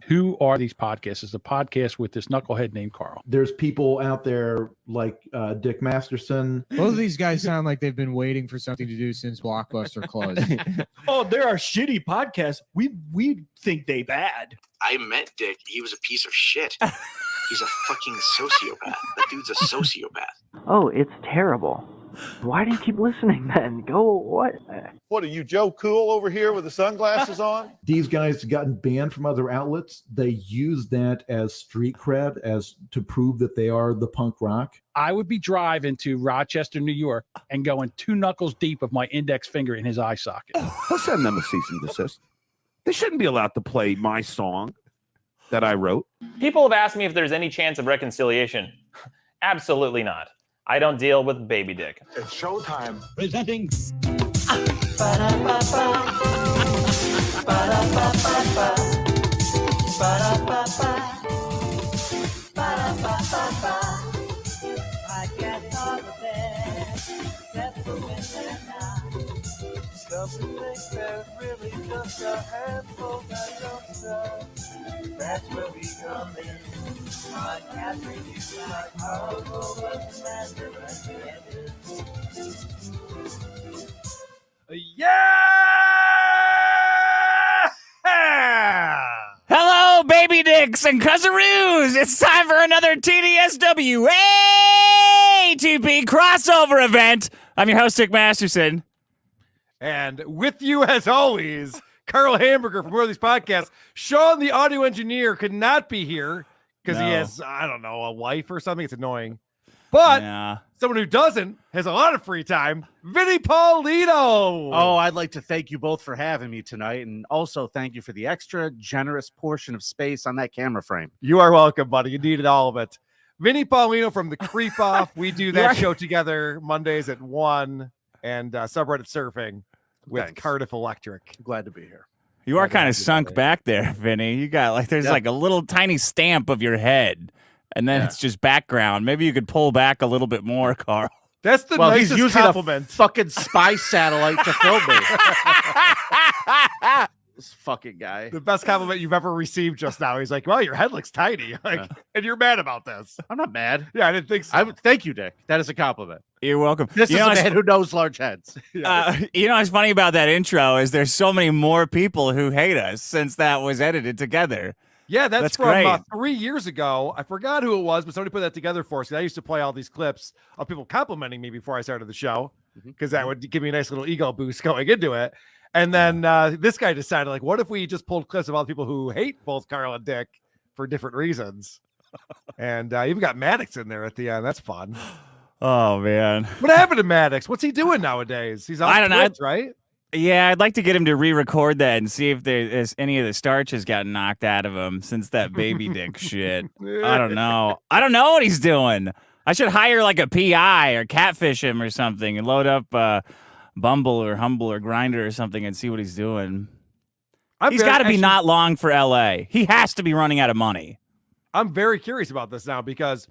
Who are these podcasts? It's a podcast with this knucklehead named Carl. There's people out there like Dick Masterson. Both of these guys sound like they've been waiting for something to do since Blockbuster closed. Oh, there are shitty podcasts. We think they bad. I met Dick. He was a piece of shit. He's a fucking sociopath. That dude's a sociopath. Oh, it's terrible. Why do you keep listening then? Go, what? What are you, Joe Cool over here with the sunglasses on? These guys have gotten banned from other outlets. They use that as street cred, as to prove that they are the punk rock. I would be driving to Rochester, New York, and going 2 knuckles deep of my index finger in his eye socket. I'll send them a cease and desist. They shouldn't be allowed to play my song that I wrote. People have asked me if there's any chance of reconciliation. Absolutely not. I don't deal with baby dick. It's showtime. Presenting. That's where we come in. Podcast reviews are powerful, but the master Hello, baby dicks and cousaroos. It's time for another TDS WATP crossover event. I'm your host, Dick Masterson. And with you, as always, Carl Hamburger from Worthy's Podcast. Sean, the audio engineer, could not be here because he has, I don't know, a wife or something. It's annoying. But someone who doesn't has a lot of free time. Vinnie Paulino. Oh, I'd like to thank you both for having me tonight. And also thank you for the extra generous portion of space on that camera frame. You are welcome, buddy. You needed all of it. Vinnie Paulino from The Creep Off. We do that show together Mondays at 1 and subreddit surfing with Cardiff Electric. Glad to be here. You are kind of sunk back there, Vinny. You got like there's like a little tiny stamp of your head, and then it's just background. Maybe you could pull back a little bit more, Carl. That's the nicest he's using compliment. A fucking spy satellite to film me. This fucking guy. The best compliment you've ever received just now. He's like, well, your head looks tiny. Like, and you're mad about this. I'm not mad. Yeah, I didn't think so. Thank you, Dick. That is a compliment. You're welcome. This is a man who knows large heads. You know what's funny about that intro is there's so many more people who hate us since that was edited together. Yeah, that's from great. 3 years ago. I forgot who it was, but somebody put that together for us. I used to play all these clips of people complimenting me before I started the show because that would give me a nice little ego boost going into it. And then this guy decided, like, what if we just pulled clips of all the people who hate both Carl and Dick for different reasons? And even got Maddox in there at the end. That's fun. Oh, man. What happened to Maddox? What's he doing nowadays? He's on Twitch, right? Yeah, I'd like to get him to re-record that and see if there's any of the starch has gotten knocked out of him since that baby dick shit. I don't know. I don't know what he's doing. I should hire like a PI or catfish him or something and load up Bumble or Humble or Grinder or something and see what he's doing. He's got to be not long for LA. He has to be running out of money. I'm very curious about this now because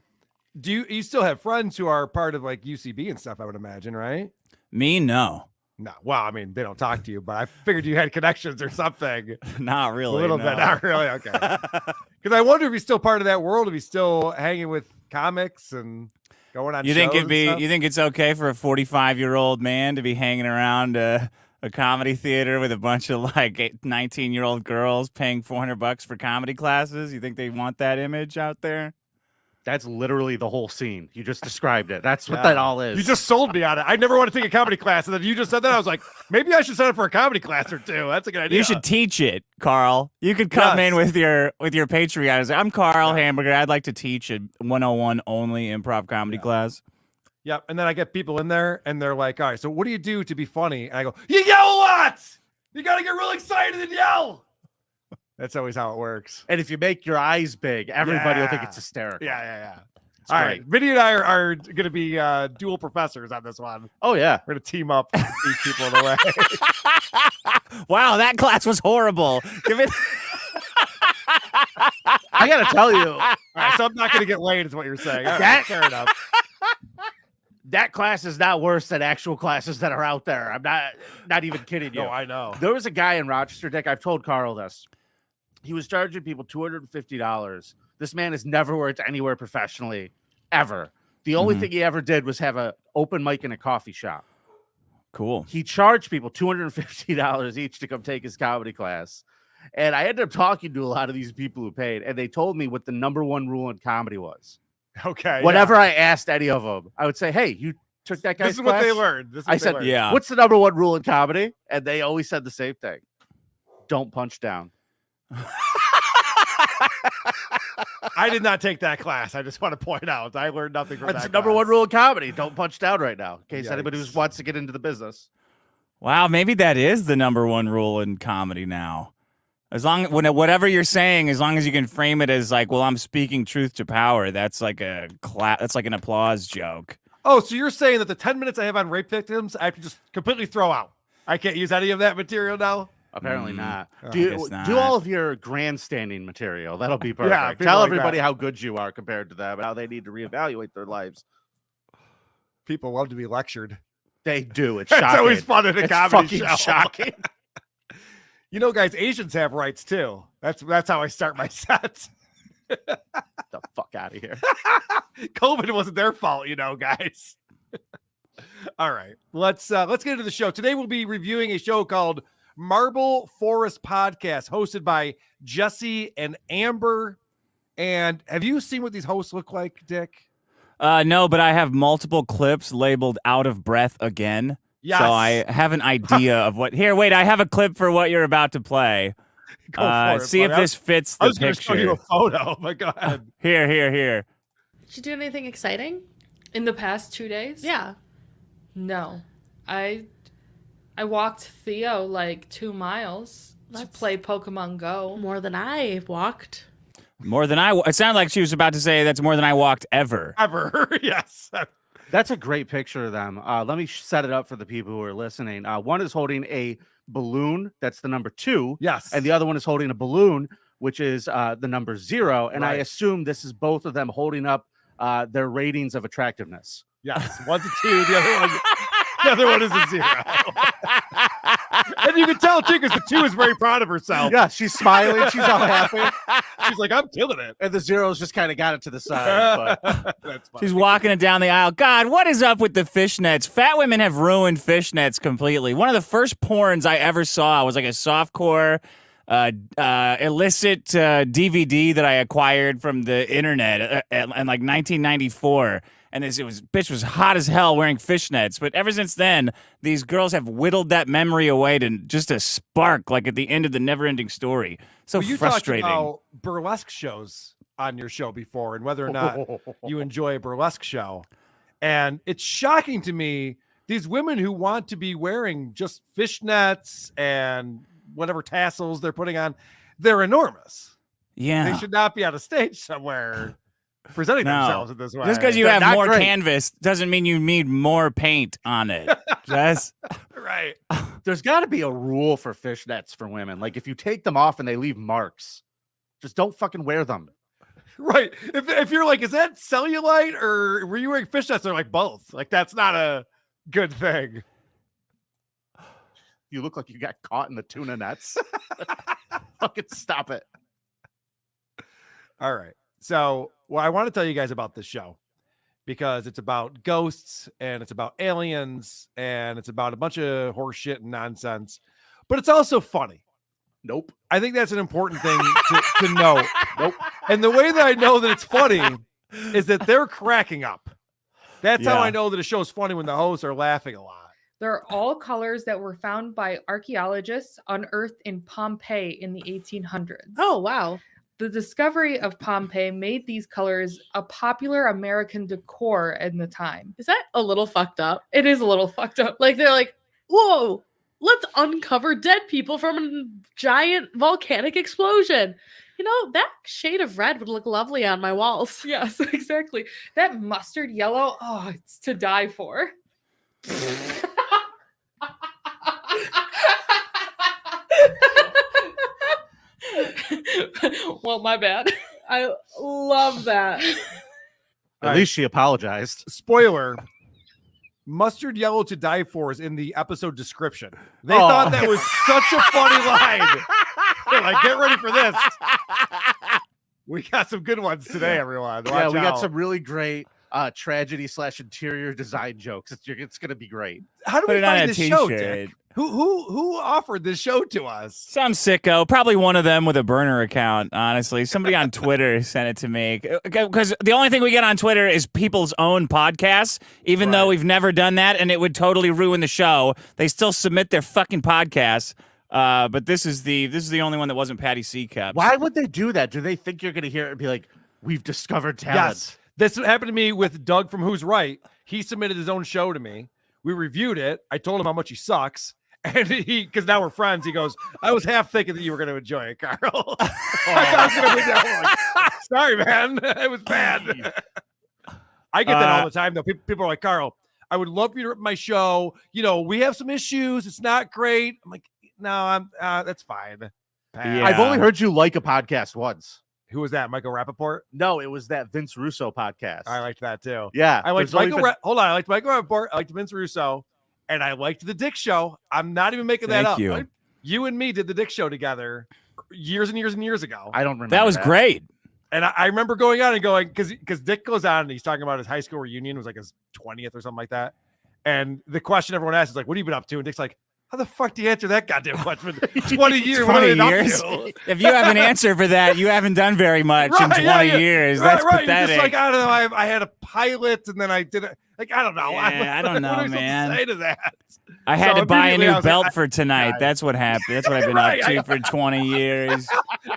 you still have friends who are part of like UCB and stuff, I would imagine, right? Me, no. No. Well, I mean, they don't talk to you, but I figured you had connections or something. Not really. A little bit. Not really. Okay. Because I wonder if he's still part of that world, if he's still hanging with comics and going on You shows think you think it's okay for a 45-year-old man to be hanging around a comedy theater with a bunch of like 19-year-old girls paying $400 for comedy classes? You think they want that image out there? That's literally the whole scene. You just described it. That's what that all is. You just sold me on it. I never want to take a comedy class, and then you just said that. I was like, maybe I should sign up for a comedy class or two. That's a good idea. You should teach it, Carl. You could come in with your Patreon and say, I'm Carl Hamburger. I'd like to teach a 101 only improv comedy class. Yep. And then I get people in there, and they're like, all right, so what do you do to be funny? And I go, you yell a lot. You got to get real excited and yell. That's always how it works. And if you make your eyes big, everybody will think it's hysterical. Yeah. All right. Vinny and I are going to be dual professors on this one. Oh, yeah. We're going to team up and beat people in the way. Wow, that class was horrible. Give it. I got to tell you. All right, so I'm not going to get laid is what you're saying. All right, That- fair enough. That class is not worse than actual classes that are out there. I'm not even kidding you. No, I know. There was a guy in Rochester, Dick. I've told Carl this. He was charging people $250. This man has never worked anywhere professionally, ever. The only thing he ever did was have an open mic in a coffee shop. Cool. He charged people $250 each to come take his comedy class. And I ended up talking to a lot of these people who paid, and they told me what the number one rule in comedy was. Okay. Whenever I asked any of them, I would say, hey, you took that guy's This is class? what they learned. I said, what's the number one rule in comedy? And they always said the same thing. Don't punch down. I did not take that class. I just want to point out I learned nothing from That's that the number class. one rule in comedy. Don't punch down right now. In case Yikes. anybody who wants to get into the business. Wow, maybe that is the number one rule in comedy now. As long whatever you're saying, as long as you can frame it as like, well, I'm speaking truth to power. That's like that's like an applause joke. Oh, so you're saying that the 10 minutes I have on rape victims, I have to just completely throw out. I can't use any of that material now? Apparently not. Oh. Do all of your grandstanding material. That'll be perfect. Yeah, people Tell like everybody that. how good you are compared to them and how they need to reevaluate their lives. People love to be lectured. They do. It's It's shocking. always fun at a It's comedy fucking show. shocking. You know, guys, Asians have rights too. That's how I start my sets. The fuck out of here. COVID wasn't their fault, you know, guys. All right, let's get into the show. Today we'll be reviewing a show called Marble Forest Podcast, hosted by Jesse and Amber. And have you seen what these hosts look like, Dick? No, but I have multiple clips labeled "out of breath" again. Yes. So I have an idea of what. Here, wait, I have a clip for what you're about to play. Go for it, see if buddy. this fits I the was going to picture. show you a photo. My God. Here. Did you do anything exciting? In the past 2 days? Yeah. No. I walked Theo like 2 miles to play Pokemon Go. More than I walked. More than I. It sounded like she was about to say that's more than I walked ever. Ever. Yes. That's a great picture of them. Let me set it up for the people who are listening. One is holding a balloon. That's the number 2. Yes. And the other one is holding a balloon, which is the number 0. And I Right. assume this is both of them holding up their ratings of attractiveness. Yes. One's a 2. The other one is a 0. And you can tell too, because the 2 is very proud of herself. Yeah, she's smiling. She's all happy. She's like, I'm killing it. And the 0's just kind of got it to the side. But That's funny. She's walking it down the aisle. God, what is up with the fishnets? Fat women have ruined fishnets completely. One of the first porns I ever saw was like a softcore, illicit DVD that I acquired from the internet in like 1994. And bitch was hot as hell wearing fishnets. But ever since then, these girls have whittled that memory away to just a spark, like at the end of the never-ending story. So Well, you frustrating. talked about burlesque shows on your show before and whether or not you enjoy a burlesque show. And it's shocking to me, these women who want to be wearing just fishnets and whatever tassels they're putting on, they're enormous. Yeah. They should not be on a stage somewhere presenting themselves in this way. Just because you They're have not more great. canvas doesn't mean you need more paint on it. Just Right. there's got to be a rule for fishnets for women. Like if you take them off and they leave marks, just don't fucking wear them. Right. If you're like, is that cellulite or were you wearing fishnets? They're like both. Like that's not a good thing. You look like you got caught in the tuna nets. Fucking stop it. All right. So, well, I want to tell you guys about this show because it's about ghosts and it's about aliens and it's about a bunch of horse shit and nonsense, but it's also funny. Nope. I think that's an important thing to know. Nope. And the way that I know that it's funny is that they're cracking up. That's how Yeah. I know that a show's funny when the hosts are laughing a lot. They're all colors that were found by archaeologists unearthed in Pompeii in the 1800s. Oh, wow. The discovery of Pompeii made these colors a popular American decor in the time. Is that a little fucked up? It is a little fucked up. Like they're like, whoa, let's uncover dead people from a giant volcanic explosion. You know, that shade of red would look lovely on my walls. Yes, exactly. That mustard yellow, oh, it's to die for. Well, my bad. I love that. At least she apologized. Spoiler. Mustard yellow to die for is in the episode description. They Oh. thought that was such a funny line. Like, get ready for this. We got some good ones today, everyone. Yeah, Watch we got out. some really great tragedy / interior design jokes. It's going to be great. How do Put we it on find a this show, t-shirt. Dick? Who offered this show to us? Some sicko, probably one of them with a burner account, honestly. Somebody on Twitter sent it to me. Because the only thing we get on Twitter is people's own podcasts, even though we've never done that, and it would totally ruin the show. They still submit their fucking podcasts. But this is the only one that wasn't Patty Seacup. Why would they do that? Do they think you're going to hear it and be like, we've discovered talent? Yes. This happened to me with Doug from Who's Right. He submitted his own show to me. We reviewed it. I told him how much he sucks. And because now we're friends, he goes, I was half thinking that you were going to enjoy it, Carl. I thought I was gonna be that one. Sorry, man. It was bad. I get that all the time, though. People are like, Carl, I would love for you to rip my show. You know, we have some issues. It's not great. I'm like, no, that's fine. Yeah. I've only heard you like a podcast once. Who was that? Michael Rappaport? No, it was that Vince Russo podcast. I liked that too. Yeah. I liked there's Michael. Hold on. I liked Michael Rappaport. I liked Vince Russo. And I liked the Dick Show. I'm not even making that up. you. Right? You and me did the Dick Show together years and years and years ago. I don't remember. That was great. And I remember going on and going, because Dick goes on and he's talking about his high school reunion. It was like his 20th or something like that. And the question everyone asks is like, what have you been up to? And Dick's like, how the fuck do you answer that goddamn question? 20 years. 20 years. If you have an answer for that, you haven't done very much in 20 years. That's Right. pathetic. Just like, I don't know. I had a pilot and then I did it. Like, I don't know. Yeah, I don't know, what am I supposed man. to say to that? I had So to buy a immediately I new was like, belt for tonight. That's what happened. That's what I've been Right, up to for 20 years.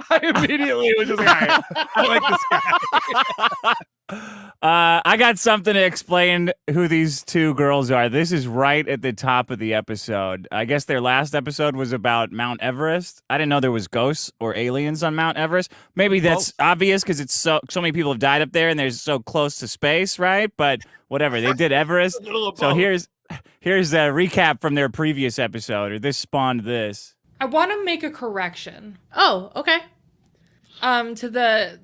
I immediately was just like, all right, I like this guy. I got something to explain who these two girls are. This is right at the top of the episode. I guess their last episode was about Mount Everest. I didn't know there was ghosts or aliens on Mount Everest. Maybe that's obvious because it's so many people have died up there and they're so close to space, right? But whatever, they did Everest. So here's a recap from their previous episode, or this spawned this. I want to make a correction. Oh, okay. To the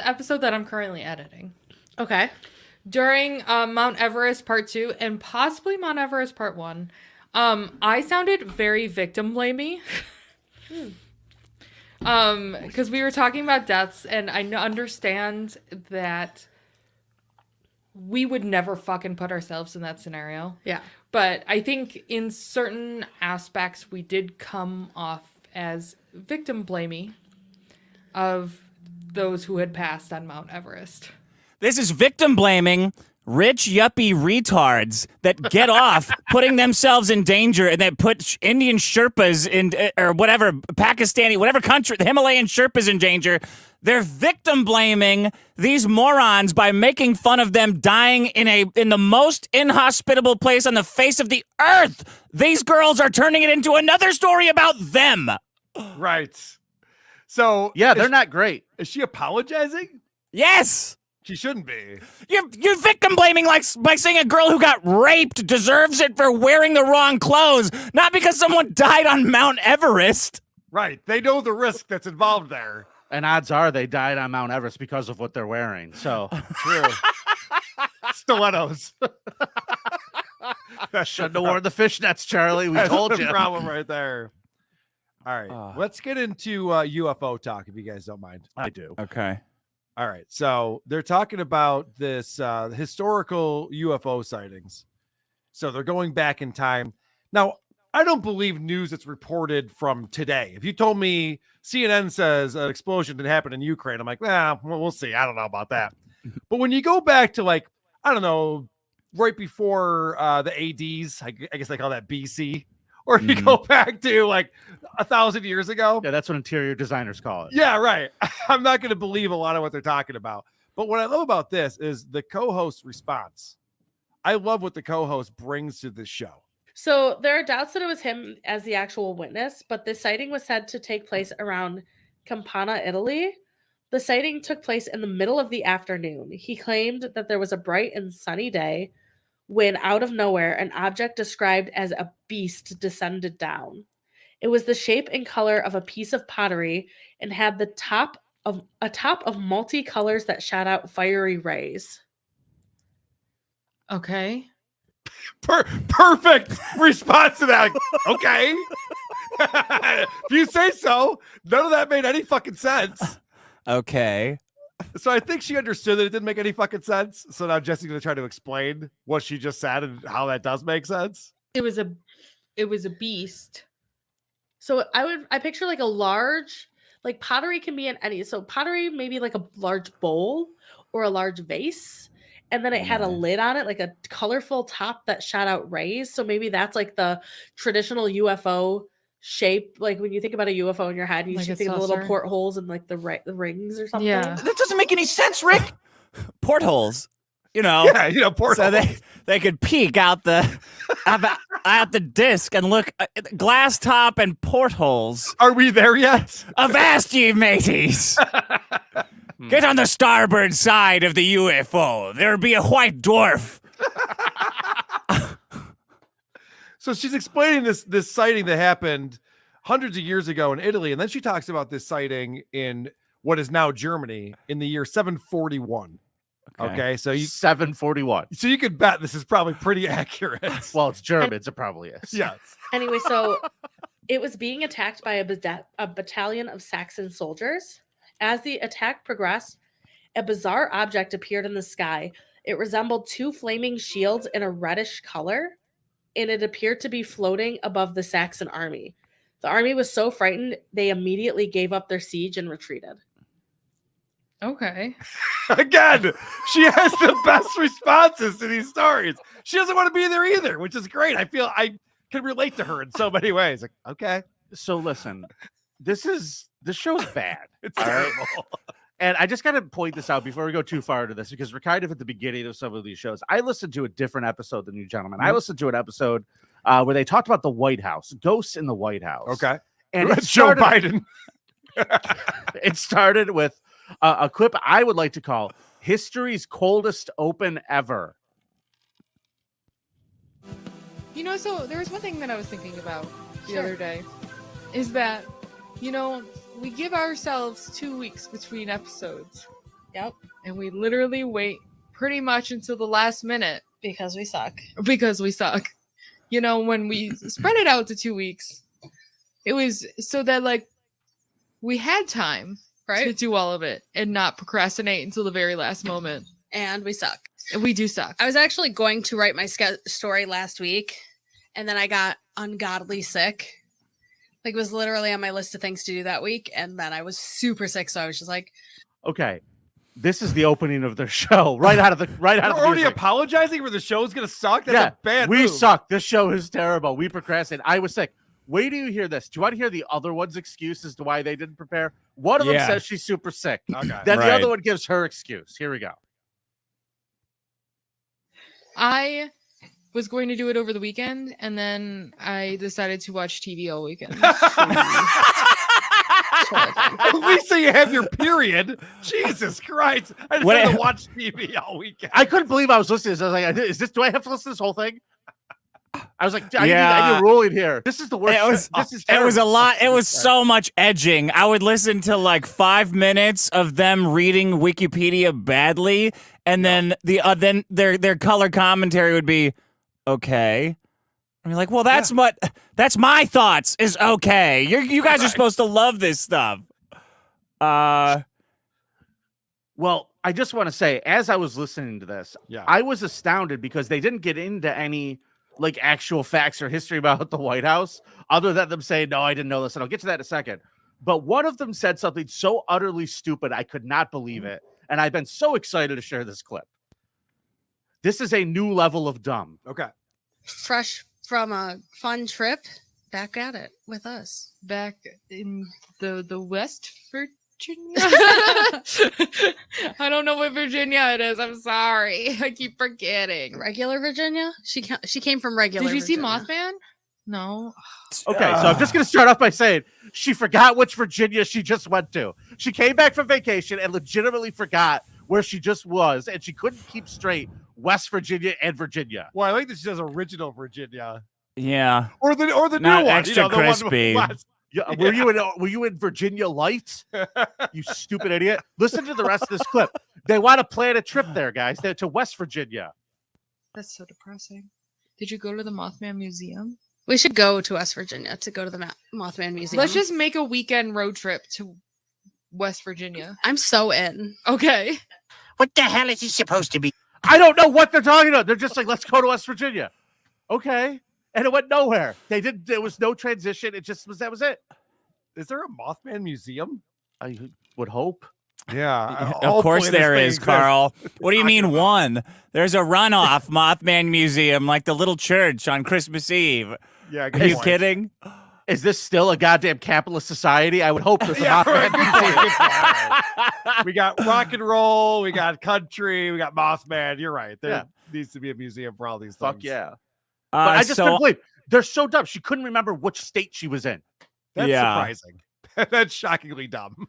episode that I'm currently editing. Okay. During Mount Everest Part 2 and possibly Mount Everest Part 1, I sounded very victim blamey. Because we were talking about deaths, and I understand that we would never fucking put ourselves in that scenario. Yeah. But I think in certain aspects, we did come off as victim blamey of those who had passed on Mount Everest. This is victim blaming rich yuppie retards that get off putting themselves in danger and that put Indian Sherpas in, or whatever, Pakistani, whatever country, the Himalayan Sherpas in danger. They're victim blaming these morons by making fun of them dying in the most inhospitable place on the face of the earth. These girls are turning it into another story about them. Right. So yeah, they're not great. Is she apologizing? Yes. She shouldn't be. You're victim blaming like by saying a girl who got raped deserves it for wearing the wrong clothes, not because someone died on Mount Everest. Right. They know the risk that's involved there. And odds are they died on Mount Everest because of what they're wearing. So true. Stilettos. Shouldn't have worn the fishnets, Charlie. We That's told the you. problem right there. All right. Let's get into UFO talk, if you guys don't mind. I do. Okay. All right. So they're talking about this historical UFO sightings. So they're going back in time. Now, I don't believe news that's reported from today. If you told me CNN says an explosion did happen in Ukraine, I'm like, we'll see. I don't know about that. But when you go back to like, I don't know, right before the ADs, I guess they call that BC, or if you go back to like 1,000 years ago. Yeah, that's what interior designers call it. Yeah, right. I'm not going to believe a lot of what they're talking about. But what I love about this is the co-host response. I love what the co-host brings to this show. So there are doubts that it was him as the actual witness, but the sighting was said to take place around Campana, Italy. The sighting took place in the middle of the afternoon. He claimed that there was a bright and sunny day when, out of nowhere, an object described as a beast descended down. It was the shape and color of a piece of pottery and had the top of multi-colors that shot out fiery rays. Okay. Perfect response to that. Okay. If you say so. None of that made any fucking sense. Okay. So I think she understood that it didn't make any fucking sense. So now Jesse's going to try to explain what she just said and how that does make sense. It was a beast. So I picture like a large, like pottery can be in any. So pottery maybe like a large bowl or a large vase, and then it had a lid on it, like a colorful top that shot out rays. So maybe that's like the traditional UFO shape. Like when you think about a UFO in your head, you Like should a think of the little saucer? portholes and like the rings or something. Yeah. That doesn't make any sense, Rick. Portholes. Yeah, portholes. So they could peek out out the disc and look glass top and portholes. Are we there yet? Avast ye mateys! Get on the starboard side of the UFO. There'll be a white dwarf. So she's explaining this sighting that happened hundreds of years ago in Italy, and then she talks about this sighting in what is now Germany in the year 741. Okay, so 741. So you could bet this is probably pretty accurate. Well, it's German, so it probably is. Yes. Anyway, so it was being attacked by a battalion of Saxon soldiers. As the attack progressed, a bizarre object appeared in the sky. It resembled two flaming shields in a reddish color, and it appeared to be floating above the Saxon army. The army was so frightened, they immediately gave up their siege and retreated. Okay. Again, she has the best responses to these stories. She doesn't want to be there either, which is great. I feel I can relate to her in so many ways. Like, okay. So listen, this show's bad. It's all right? terrible. And I just got to point this out before we go too far into this, because we're kind of at the beginning of some of these shows. I listened to a different episode than you gentlemen. I listened to an episode where they talked about the White House, ghosts in the White House. Okay. And That's Joe Biden. It started with a clip I would like to call History's Coldest Open Ever. You know, so there was one thing that I was thinking about the Sure. other day, is that, you know, we give ourselves 2 weeks between episodes. Yep. And we literally wait pretty much until the last minute. Because we suck. Because we suck. You know, when we spread it out to 2 weeks, it was so that, like, we had time to do all of it and not procrastinate until the very last moment. And we suck. And we do suck. I was actually going to write my story last week, and then I got ungodly sick. Like, it was literally on my list of things to do that week, and then I was super sick, so I was just like, Okay. This is the opening of their show. Right out of the You're already music. apologizing for the show's gonna suck? That's a bad we move. suck. This show is terrible. We procrastinated. I was sick. Wait till you hear this. Do you want to hear the other one's excuse as to why they didn't prepare? One of them says she's super sick. Okay. Then the other one gives her excuse. Here we go. I was going to do it over the weekend, and then I decided to watch TV all weekend. At least so you have your period. Jesus Christ. I just had to watch TV all weekend. I couldn't believe I was listening to this. I was like, do I have to listen to this whole thing? I was like, I need ruling here. This is the worst. This is It was a terrible. lot. It was so much edging. I would listen to like 5 minutes of them reading Wikipedia badly, and then then their color commentary would be okay. I'm like, well, that's my thoughts is okay. You guys are supposed to love this stuff. Well, I just want to say, as I was listening to this, I was astounded because they didn't get into any like actual facts or history about the White House, other than them saying, no, I didn't know this. And I'll get to that in a second. But one of them said something so utterly stupid, I could not believe it. And I've been so excited to share this clip. This is a new level of dumb. Okay. fresh from a fun trip, back at it with us. Back in the West Virginia. I don't know what Virginia it is. I'm sorry. I keep forgetting. Regular Virginia? She came from regular Did you see Virginia. Mothman? No. Okay, so I'm just going to start off by saying she forgot which Virginia she just went to. She came back from vacation and legitimately forgot where she just was, and she couldn't keep straight West Virginia and Virginia. Well, I like that she says original Virginia. Yeah. Or the Not new one. extra The one crispy. west. Yeah, were you in Virginia Light? You stupid idiot. Listen to the rest of this clip. They want to plan a trip there, guys. They're to West Virginia. That's so depressing. Did you go to the Mothman Museum? We should go to West Virginia to go to the Mothman Museum. Let's just make a weekend road trip to West Virginia. I'm so in. Okay. What the hell is he supposed to be? I don't know what they're talking about. They're just like, let's go to West Virginia. Okay. And it went nowhere. They didn't, there was no transition. It just was, that was it. Is there a Mothman museum? I would hope. Yeah. Of course there is, Carl. What do you mean one? There's a runoff Mothman museum like the little church on Christmas Eve. Yeah. Are you kidding? Is this still a goddamn capitalist society? I would hope there's a Mothman museum. We got rock and roll, we got country, we got Mothman. You're right. There needs to be a museum for all these things. Fuck yeah. But I just couldn't believe they're so dumb. She couldn't remember which state she was in. That's surprising. That's shockingly dumb.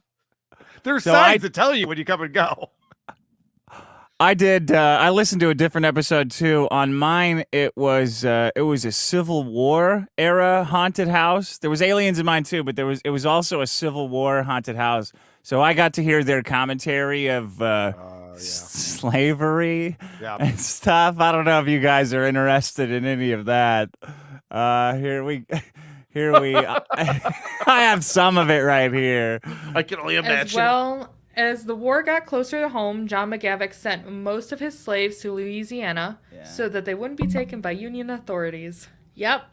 There's So signs that tell you when you come and go. I did. I listened to a different episode too. On mine, it was a Civil War era haunted house. There was aliens in mine too, but it was also a Civil War haunted house. So I got to hear their commentary of slavery and stuff. I don't know if you guys are interested in any of that. Here we. I have some of it right here. I can only imagine. As well as the war got closer to home, John McGavick sent most of his slaves to Louisiana so that they wouldn't be taken by Union authorities. Yep.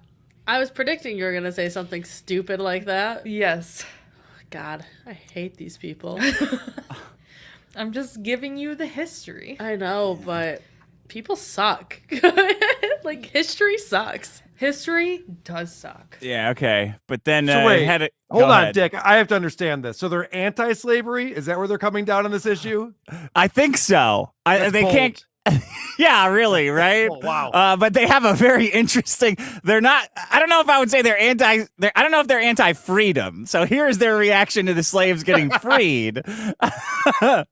I was predicting you were going to say something stupid like that. Yes. God, I hate these people. I'm just giving you the history. I know, but people suck. Like, history sucks. History does suck. Yeah, okay. But then So wait, had it. hold go on, ahead. Dick. I have to understand this. So they're anti-slavery? Is that where they're coming down on this issue? I think so. That's they bold. can't. Yeah, really, right? Oh, wow. But they have a very interesting. They're not. I don't know if I would say they're anti. I don't know if they're anti-freedom. So here's their reaction to the slaves getting freed. I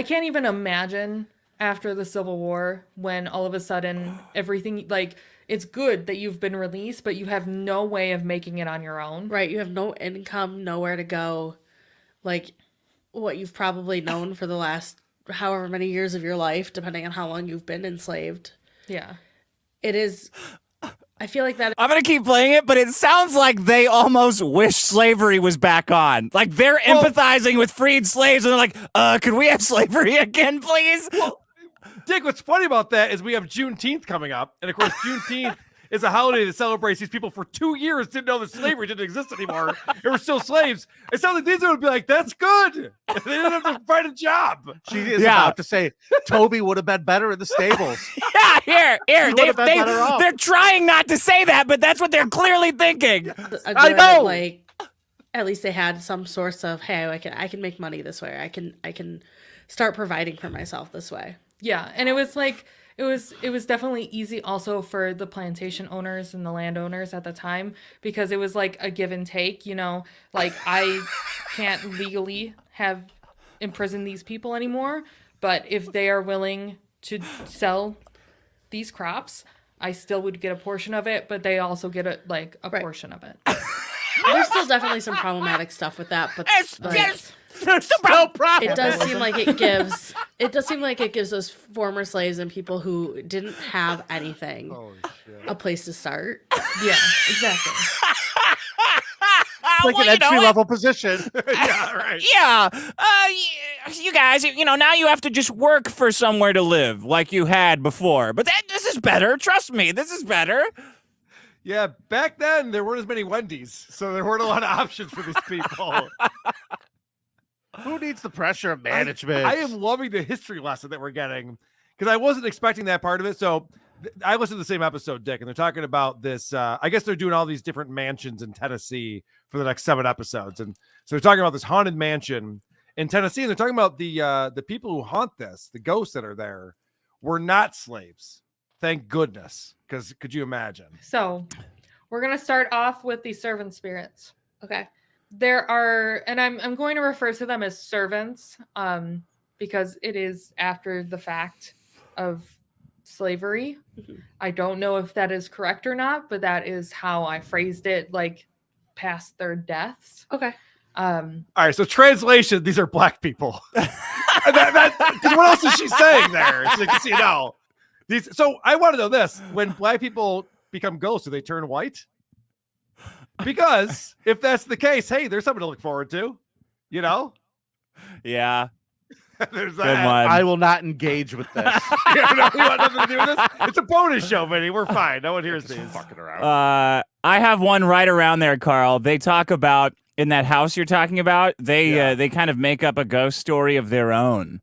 can't even imagine after the Civil War when all of a sudden everything, like, it's good that you've been released, but you have no way of making it on your own. Right. You have no income, nowhere to go. Like, what you've probably known for the last however many years of your life, depending on how long you've been enslaved. Yeah. It is. I feel like that. I'm gonna keep playing it, but it sounds like they almost wish slavery was back on. Like they're empathizing with freed slaves, and they're like, "Could we have slavery again, please?" Well, Dick, what's funny about that is we have Juneteenth coming up, and of course, Juneteenth is a holiday that celebrates these people for 2 years didn't know that slavery didn't exist anymore. They were still slaves. It sounds like these would be like, "That's good." They didn't have to find a job. She is about to say Toby would have been better in the stables. Yeah, here. He would have been better off. They're trying not to say that, but that's what they're clearly thinking. I know. Like, at least they had some source of, hey, I can make money this way. I can start providing for myself this way. Yeah, and it was like it was definitely easy also for the plantation owners and the landowners at the time, because it was like a give and take, you know, like I can't legally have imprison these people anymore, but if they are willing to sell these crops, I still would get a portion of it, but they also get a portion of it. There's still definitely some problematic stuff with that, but it does seem like it gives those former slaves and people who didn't have anything a place to start. Yeah, exactly. Like an entry-level position. Yeah, right. Yeah. You guys, now you have to just work for somewhere to live like you had before. But this is better. Trust me, this is better. Yeah, back then there weren't as many Wendy's, so there weren't a lot of options for these people. Who needs the pressure of management? I am loving the history lesson that we're getting, because I wasn't expecting that part of it. So I listened to the same episode, Dick, and they're talking about this. I guess they're doing all these different mansions in Tennessee for the next 7 episodes. And so they're talking about this haunted mansion in Tennessee. And they're talking about the people who haunt this, the ghosts that are there, were not slaves. Thank goodness. Because could you imagine? So we're going to start off with the servant spirits. Okay. There are, and I'm going to refer to them as servants, because it is after the fact of slavery. Mm-hmm. I don't know if that is correct or not, but that is how I phrased it, like past their deaths. Okay. All right. So translation: these are black people. Because what else is she saying there? It's like, So I want to know this: when black people become ghosts, do they turn white? Because if that's the case, hey, there's something to look forward to. You know? Yeah. There's Good that. one. I will not engage with this. Yeah, no, we want nothing to do with this. It's a bonus show, Vinny. We're fine. No one hears these. Fucking around. I have one right around there, Carl. They talk about in that house you're talking about. They kind of make up a ghost story of their own,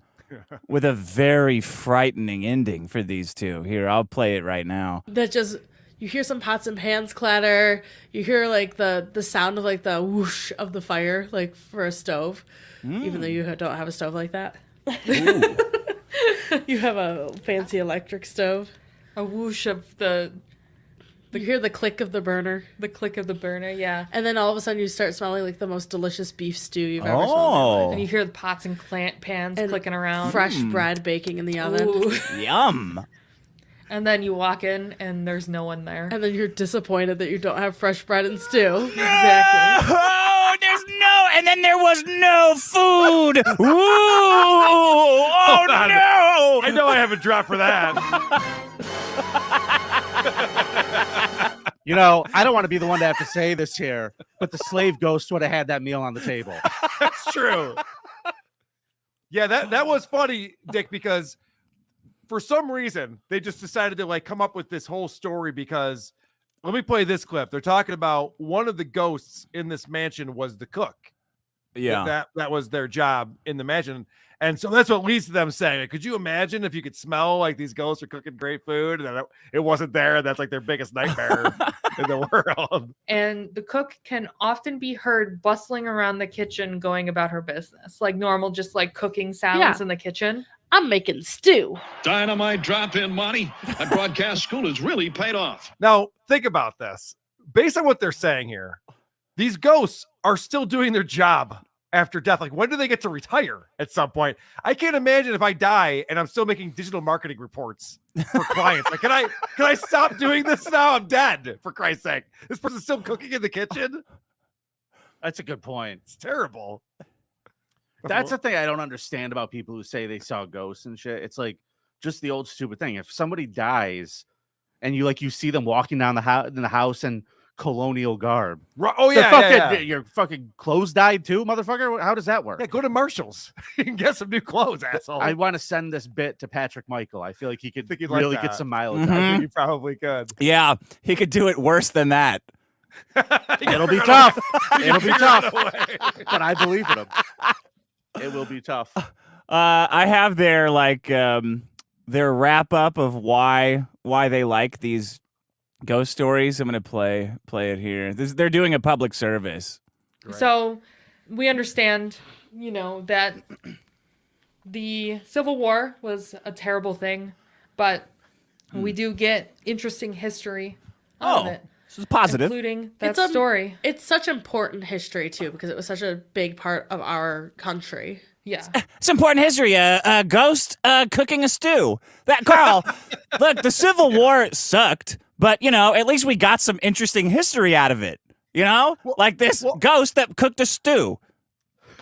with a very frightening ending for these two. Here, I'll play it right now. That just you hear some pots and pans clatter. You hear like the sound of like the whoosh of the fire, like for a stove, even though you don't have a stove like that. You have a fancy electric stove. A whoosh of the You hear the click of the burner. the click of the burner, yeah. And then all of a sudden you start smelling like the most delicious beef stew you've ever smelled. Oh. And you hear the pots and pans And clicking around. Fresh bread baking in the oven. Ooh. Yum. And then you walk in and there's no one there. And then you're disappointed that you don't have fresh bread and stew. Exactly. Oh, there's no, and then there was no food. Ooh, oh no! I know I have a drop for that. You know, I don't want to be the one to have to say this here, but the slave ghost would have had that meal on the table. That's true. Yeah, that was funny, Dick, because for some reason they just decided to like come up with this whole story because let me play this clip. They're talking about one of the ghosts in this mansion was the cook. Yeah. That was their job in the mansion. And so that's what leads to them saying, could you imagine if you could smell like these ghosts are cooking great food and then it wasn't there? That's like their biggest nightmare in the world. And the cook can often be heard bustling around the kitchen going about her business, like normal, just like cooking sounds in the kitchen. I'm making stew. Dynamite drop-in money at broadcast school has really paid off. Now, think about this. Based on what they're saying here, these ghosts are still doing their job after death. Like, when do they get to retire at some point? I can't imagine if I die and I'm still making digital marketing reports for clients. Like, can I stop doing this now? I'm dead, for Christ's sake. This person's still cooking in the kitchen? That's a good point. It's terrible. That's the thing I don't understand about people who say they saw ghosts and shit. It's like just the old stupid thing. If somebody dies and you see them walking down in the house in colonial garb. Oh yeah, your fucking clothes died too, motherfucker. How does that work? Yeah, go to Marshall's. You can get some new clothes, asshole. I want to send this bit to Patrick Michael. I feel like he could he'd really like get that. some mileage. I think you probably could. Yeah, he could do it worse than that. It'll be tough. It'll be tough. But I believe in him. It will be tough. I have their their wrap up of why they like these ghost stories. I'm gonna play it here. They're doing a public service. So we understand, that the Civil War was a terrible thing, but we do get interesting history out of it. This is positive. Including that It's story. It's such important history too because it was such a big part of our country. Yeah. It's important history. A ghost cooking a stew. That Carl, look, the Civil War sucked, but at least we got some interesting history out of it. Like this ghost that cooked a stew.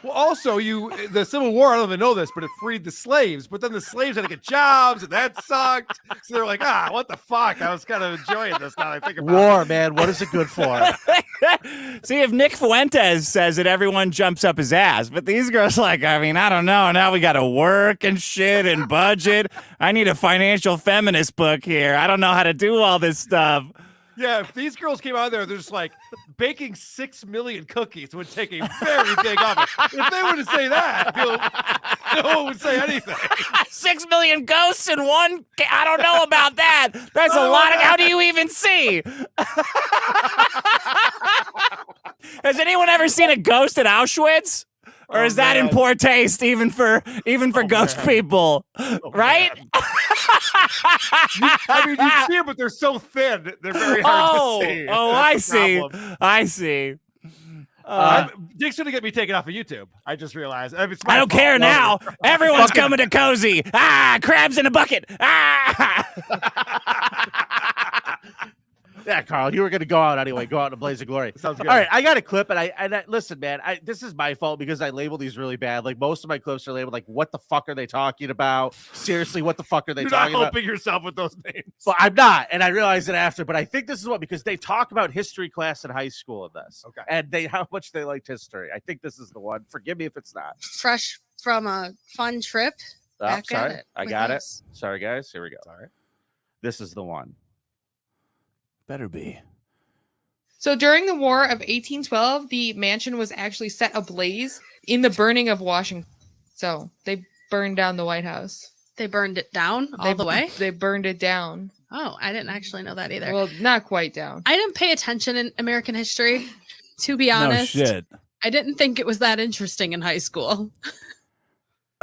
Well, also, the Civil War, I don't even know this, but it freed the slaves. But then the slaves had to get jobs, and that sucked. So they're like, what the fuck? I was kind of enjoying this now that I think about War, it. man. What is it good for? See, if Nick Fuentes says it, everyone jumps up his ass. But these girls I don't know. Now we got to work and shit and budget. I need a financial feminist book here. I don't know how to do all this stuff. Yeah, if these girls came out there, they're just like, baking 6 million cookies would take a very big oven. If they were to say that, no one would say anything. 6 million ghosts in one? I don't know about that. That's a lot. How do you even see? Has anyone ever seen a ghost at Auschwitz? Or is that in poor taste, even for ghost people, right? I mean, you see them, but they're so thin; they're very hard to see. I That's the see. problem. I see. Dick's gonna get me taken off of YouTube. I just realized. I don't care now. Everyone's coming to Cozy. Crabs in a bucket. Yeah, Carl, you were gonna go out anyway. Go out in a blaze of glory. Sounds good. All right, I got a clip, and I listen, man. This is my fault because I label these really bad. Like most of my clips are labeled like, "What the fuck are they talking about?" Seriously, what the fuck are they You're talking not about? helping yourself with those names. But I'm not, and I realized it after. But I think this is what because they talk about history class in high school in this, Okay. and how much they liked history. I think this is the one. Forgive me if it's not. Fresh from a fun trip. Oh, Back at sorry, it I with got us. it. Sorry, guys. Here we go. Sorry. This is the one. Better be. So during the War of 1812, the mansion was actually set ablaze in the burning of Washington. So they burned down the White House. They burned it down all the way? They burned it down. Oh, I didn't actually know that either. Well, not quite down. I didn't pay attention in American history, to be honest. No shit. I didn't think it was that interesting in high school.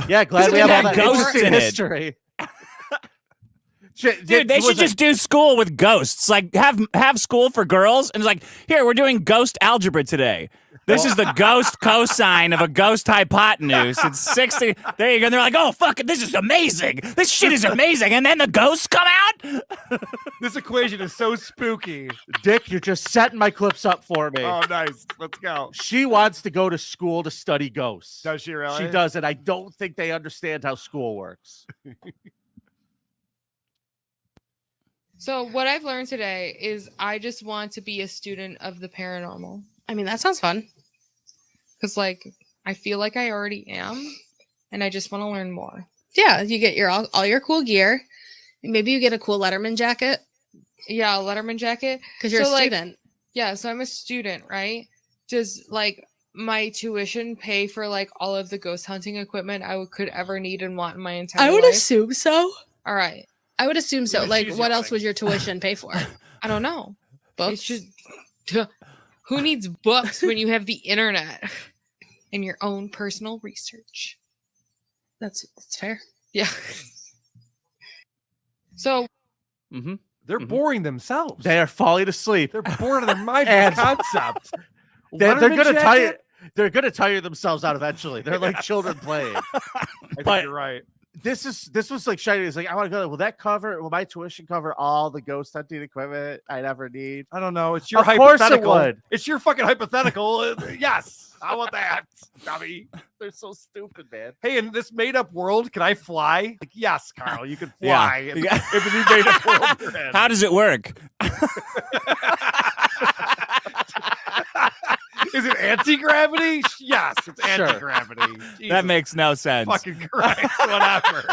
Yeah, glad we have all that ghosts in it. history. Dude, they should just do school with ghosts. Like have school for girls, and it's like, here, we're doing ghost algebra today. This is the ghost cosine of a ghost hypotenuse. It's 60. There you go. And they're like, oh fuck it, this is amazing. This shit is amazing. And then the ghosts come out. This equation is so spooky. Dick, you're just setting my clips up for me. Oh, nice. Let's go. She wants to go to school to study ghosts. Does she really? She does, and I don't think they understand how school works. So what I've learned today is I just want to be a student of the paranormal. I mean, that sounds fun. Because, like, I feel like I already am, and I just want to learn more. Yeah, you get your all your cool gear. Maybe you get a cool Letterman jacket. Yeah, a Letterman jacket. Because you're So, a like, student. Yeah, so I'm a student, right? Does, like, my tuition pay for, like, all of the ghost hunting equipment could ever need and want in my entire I would life? assume so. All right. I would assume so. Yeah, Like, she's what else yawning. would your tuition pay for? I don't know. Books? It should... Who needs books when you have the internet and your own personal research? That's fair. Yeah. So They're boring themselves. They are falling asleep. They're bored of their mind And- concept. They're Letterman gonna tire. jacket? They're gonna tire themselves out eventually. They're like children playing. I think But you're right. this was like shiny. It's like I want to go. Will my tuition cover all the ghost hunting equipment I'd ever need? I don't know. It's your Of course it hypothetical. would. It's your fucking hypothetical. Yes. I want that, dummy. They're so stupid, man. Hey, in this made-up world, can I fly? Like, yes, Carl, you can Yeah. fly. If the new made-up world you're in. How does it work? Is it anti-gravity? Yes, it's Sure. anti-gravity. That Jesus makes no sense. fucking Christ, whatever.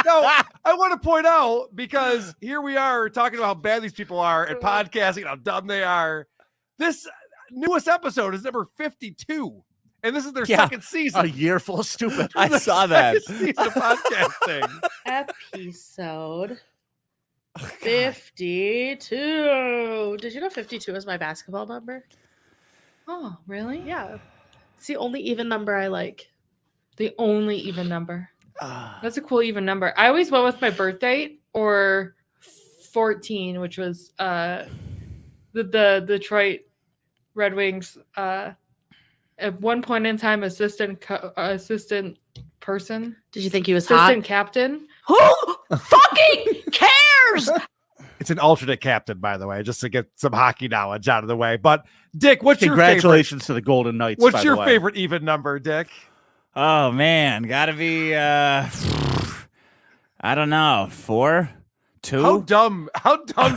No, I want to point out, because here we are talking about how bad these people are at podcasting, how dumb they are. This newest episode is number 52, and this is their second season. A year full of stupid. I This is saw their that. second season of podcasting. Episode 52. Did you know 52 is my basketball number? Oh, really? Yeah. It's the only even number I like. The only even number. That's a cool even number. I always went with my birth date or 14, which was the Detroit Red Wings at one point in time assistant person. Did you think he was assistant hot? captain? Who fucking cares? It's an alternate captain, by the way, just to get some hockey knowledge out of the way. But Dick, what's your Congratulations to the Golden Knights. What's by your the way. favorite even number, Dick? Oh man, gotta be I don't know, 4, 2. How dumb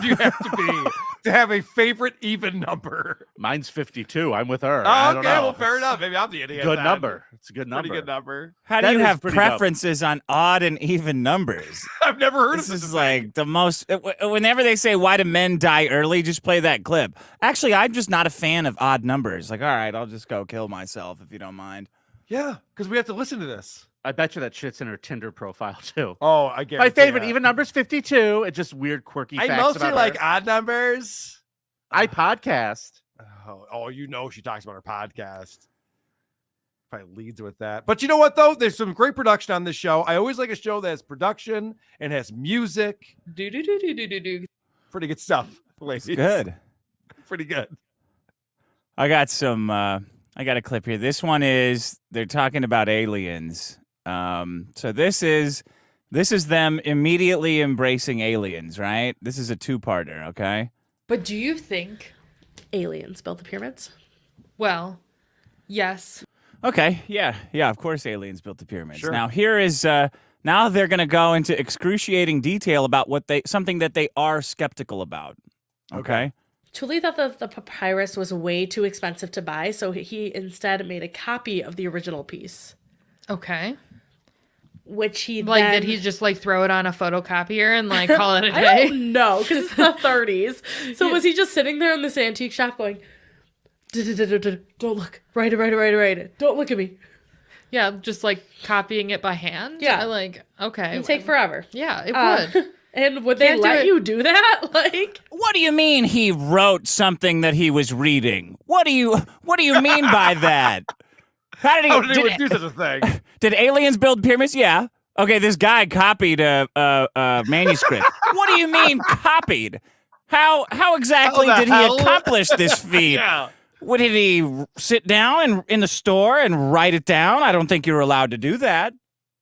do you have to be to have a favorite even number? Mine's 52. I'm with her. Oh, I don't okay, know. well, fair enough. Maybe I'm the idiot. Good then. number. It's a good Pretty number. good number. How do That you is have pretty dope. preferences on odd and even numbers? I've never heard This of this. is like the most. Whenever they say why do men die early, just play that clip. Actually, I'm just not a fan of odd numbers. Like, all right, I'll just go kill myself if you don't mind. Yeah, because we have to listen to this. I bet you that shit's in her Tinder profile too. Oh, I get My favorite even number's 52. It's just weird, quirky I facts mostly about like her. odd numbers. I podcast. Oh, you know she talks about her podcast. Probably leads with that. But you know what, though? There's some great production on this show. I always like a show that has production and has music. Do. Pretty good stuff, ladies. Good. Pretty good. I got some. I got a clip here. This one is they're talking about aliens. So this is This is them immediately embracing aliens, right? This is a two-parter, okay? But do you think aliens built the pyramids? Well, yes. Okay, yeah, of course aliens built the pyramids. Sure. Now here is now they're going to go into excruciating detail about something that they are skeptical about. Okay? Tully thought that the papyrus was way too expensive to buy, so he instead made a copy of the original piece. Okay. Which he did he just like throw it on a photocopier and like call it a day? I don't know, because it's the 30s. So was he just sitting there in this antique shop going, don't look, write it, don't look at me. Yeah, just like copying it by hand. Yeah. Like, okay. It'd take forever. Yeah, it would. And would they let you do that? Like, what do you mean he wrote something that he was reading? What do you mean by that? How did he would do such a thing? Did aliens build pyramids? Yeah. Okay, this guy copied a manuscript. What do you mean copied? How exactly did he accomplish this feat? Yeah. What, did he sit down in the store and write it down? I don't think you're allowed to do that.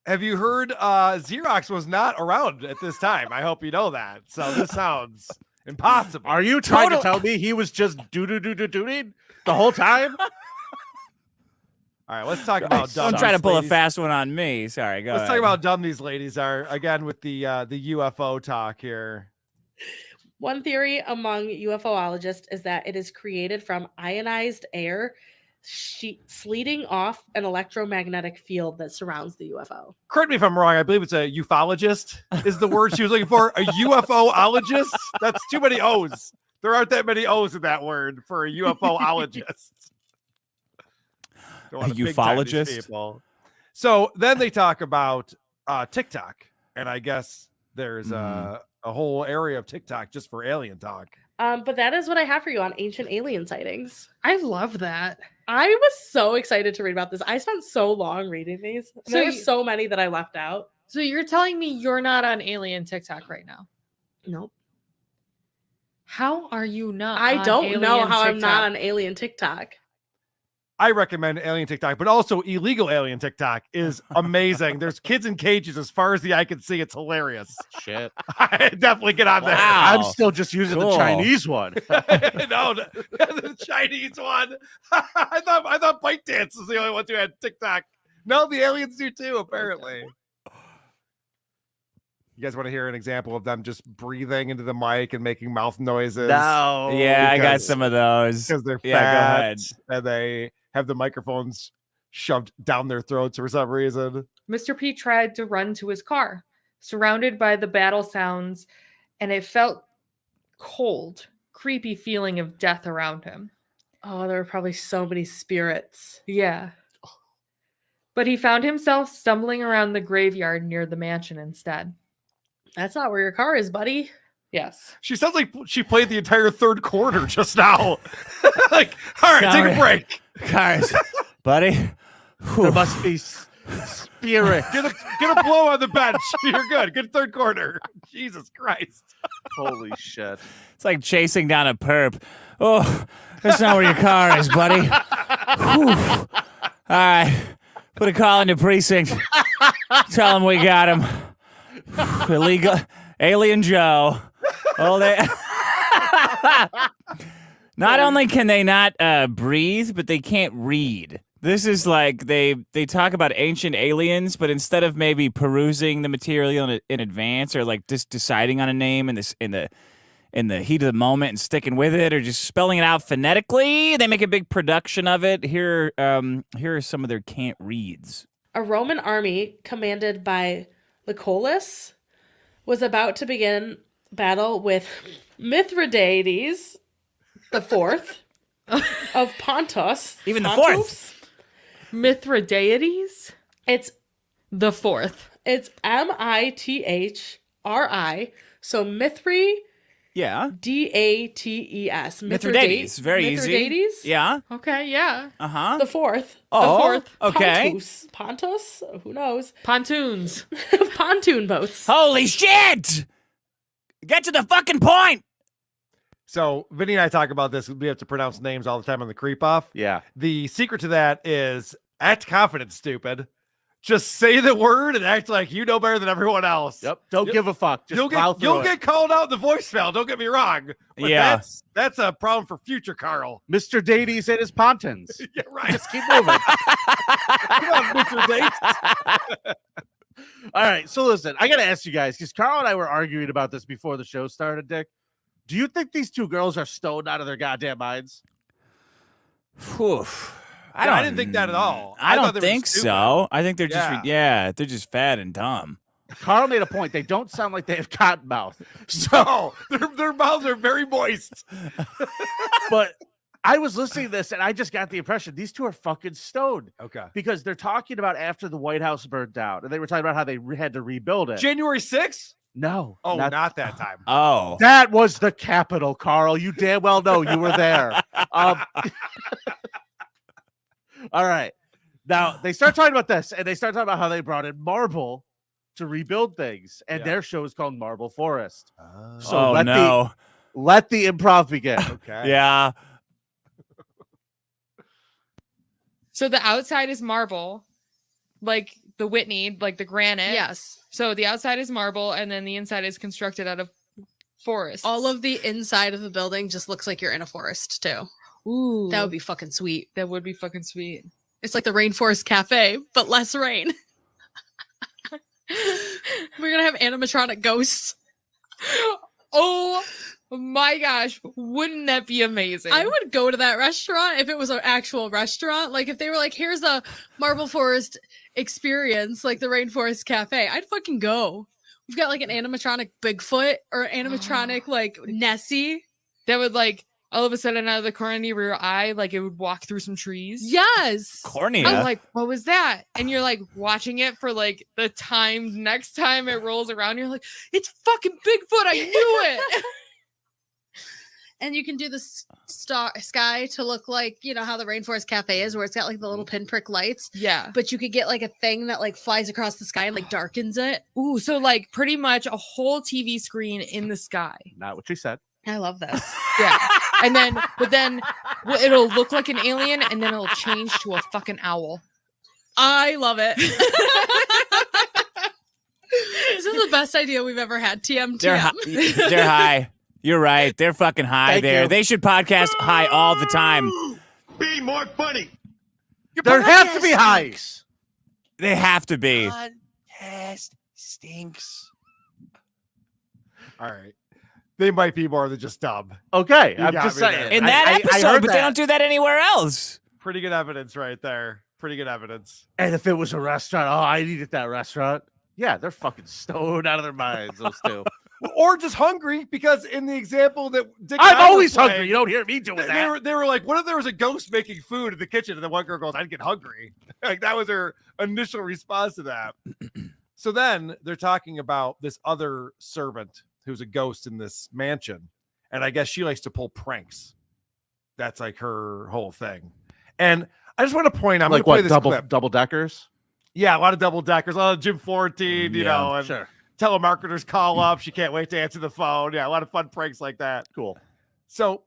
Have you heard Xerox was not around at this time? I hope you know that. So this sounds impossible. Are you trying to tell me he was just dooting the whole time? All right, let's talk about dumb. Don't try to pull ladies. a fast one on me. Sorry, go Let's ahead. talk about how dumb these ladies are again with the UFO talk here. one theory among UFOologists is that it is created from ionized air sleeting off an electromagnetic field that surrounds the UFO. Correct me if I'm wrong. I believe it's a ufologist is the word she was looking for. A UFOologist? That's too many O's. There aren't that many O's in that word for a UFOologist. A ufologist? So then they talk about TikTok, and I guess there's a whole area of TikTok just for alien talk. But that is what I have for you on ancient alien sightings. I love that. I was so excited to read about this. I spent so long reading these. So There were so many that I left out. So you're telling me you're not on alien TikTok right now? Nope. How are you not? I on don't alien know how I'm TikTok? not on alien TikTok. I recommend alien TikTok, but also illegal alien TikTok is amazing. There's kids in cages as far as the eye can see. It's hilarious. Shit. I definitely get on there. I'm still just using the Chinese one. No, the Chinese one. I thought ByteDance was the only one who had TikTok. No, the aliens do too, apparently. You guys want to hear an example of them just breathing into the mic and making mouth noises? No. Yeah, I got some of those. Because they're Yeah, go fat ahead. and they have the microphones shoved down their throats for some reason. Mr. P tried to run to his car, surrounded by the battle sounds, and it felt cold, creepy feeling of death around him. Oh, there were probably so many spirits. Yeah. But he found himself stumbling around the graveyard near the mansion instead. That's not where your car is, buddy. Yes. She sounds like she played the entire third quarter just now. Like, all right, take a break. Cars, buddy. There must be spirit. Get a blow on the bench. You're good. Good third quarter. Jesus Christ. Holy shit. It's like chasing down a perp. Oh, that's not where your car is, buddy. Whew. All right. Put a call into precinct. Tell him we got him. Illegal Alien Joe. Oh, they. Not only can they not breathe, but they can't read. This is like they talk about ancient aliens, but instead of maybe perusing the material in advance or like just deciding on a name in the heat of the moment and sticking with it, or just spelling it out phonetically, they make a big production of it. Here are some of their can't reads. A Roman army commanded by Lycolis was about to begin battle with Mithridates the Fourth of Pontus. Even the Pontus? fourth. Mithridates? It's the fourth. It's Mithri. So Mithri. Yeah. Dates. Mithridates. Very easy. Mithridates? Yeah. Okay, yeah. Uh-huh. The fourth. Oh, the fourth. okay. Pontus? Who knows? Pontoons. Pontoon boats. Holy shit! Get to the fucking point! So Vinny and I talk about this. We have to pronounce names all the time on the creep off. Yeah. The secret to that is act confident, stupid. Just say the word and act like you know better than everyone else. Yep. Don't give a fuck. Just you'll get called out in the voicemail. Don't get me wrong. But Yeah. That's a problem for future Carl. Mr. Davies and his Pontins. Yeah, right. Just keep moving. Come on, Mr. Dates. All right. So listen, I got to ask you guys, because Carl and I were arguing about this before the show started, Dick. Do you think these two girls are stoned out of their goddamn minds? Whew. I didn't think that at all. I thought don't they were think stupid. so. I think they're just Yeah. they're just fat and dumb. Carl made a point. They don't sound like they have cotton mouth. So their mouths are very moist. But I was listening to this and I just got the impression these two are fucking stoned. Okay. Because they're talking about after the White House burned down, and they were talking about how they had to rebuild it. January 6th? No. Oh, not that time. Oh. That was the Capitol, Carl. You damn well know you were there. All right. Now they start talking about this, and they start talking about how they brought in marble to rebuild things, and their show is called Marble Forest. So let the improv begin. Okay. Yeah. So the outside is marble, like the Whitney, like the granite. Yes. So the outside is marble, and then the inside is constructed out of forest. All of the inside of the building just looks like you're in a forest too. Ooh, That would be fucking sweet. that would be fucking sweet. It's like the Rainforest Cafe, but less rain. We're gonna have animatronic ghosts. Oh my gosh, wouldn't that be amazing? I would go to that restaurant if it was an actual restaurant. Like if they were like, here's a Marble Forest experience, like the Rainforest Cafe, I'd fucking go. We've got like an animatronic Bigfoot or animatronic like Nessie. That would like all of a sudden out of the corner of your eye, like it would walk through some trees. Yes. Cornea. I'm like, what was that? And you're like watching it for like the time next time it rolls around. You're like, it's fucking Bigfoot. I knew it. And you can do the sky to look like, you know, how the Rainforest Cafe is, where it's got like the little pinprick lights. Yeah. But you could get like a thing that like flies across the sky and like darkens it. Ooh, so like pretty much a whole TV screen in the sky. Not what she said. I love this. Yeah. And then, but then it'll look like an alien and then it'll change to a fucking owl. I love it. This is the best idea we've ever had. TM. They're high. You're right. They're fucking high Thank there. you. They should podcast high all the time. Be more funny. There have to be highs. They have to be. Podcast stinks. All right. They might be more than just dumb. Okay. You I'm got just me saying. there. In that I episode, heard but they that. don't do that anywhere else. Pretty good evidence right there. Pretty good evidence. And if it was a restaurant, oh, I needed that restaurant. Yeah, they're fucking stoned out of their minds, those two. Or just hungry, because in the example that Dick I'm and I were always playing, hungry. You don't hear me doing They that. were like, what if there was a ghost making food in the kitchen? And the one girl goes, I'd get hungry. Like that was her initial response to that. So then they're talking about this other servant who's a ghost in this mansion. And I guess she likes to pull pranks. That's like her whole thing. And I just want to point out, I'm Like going to play what, this clip. double deckers? Yeah, a lot of double deckers, a lot of Jim Florentine, you know, and Sure. telemarketers call up. She can't wait to answer the phone. Yeah, a lot of fun pranks like that. Cool. So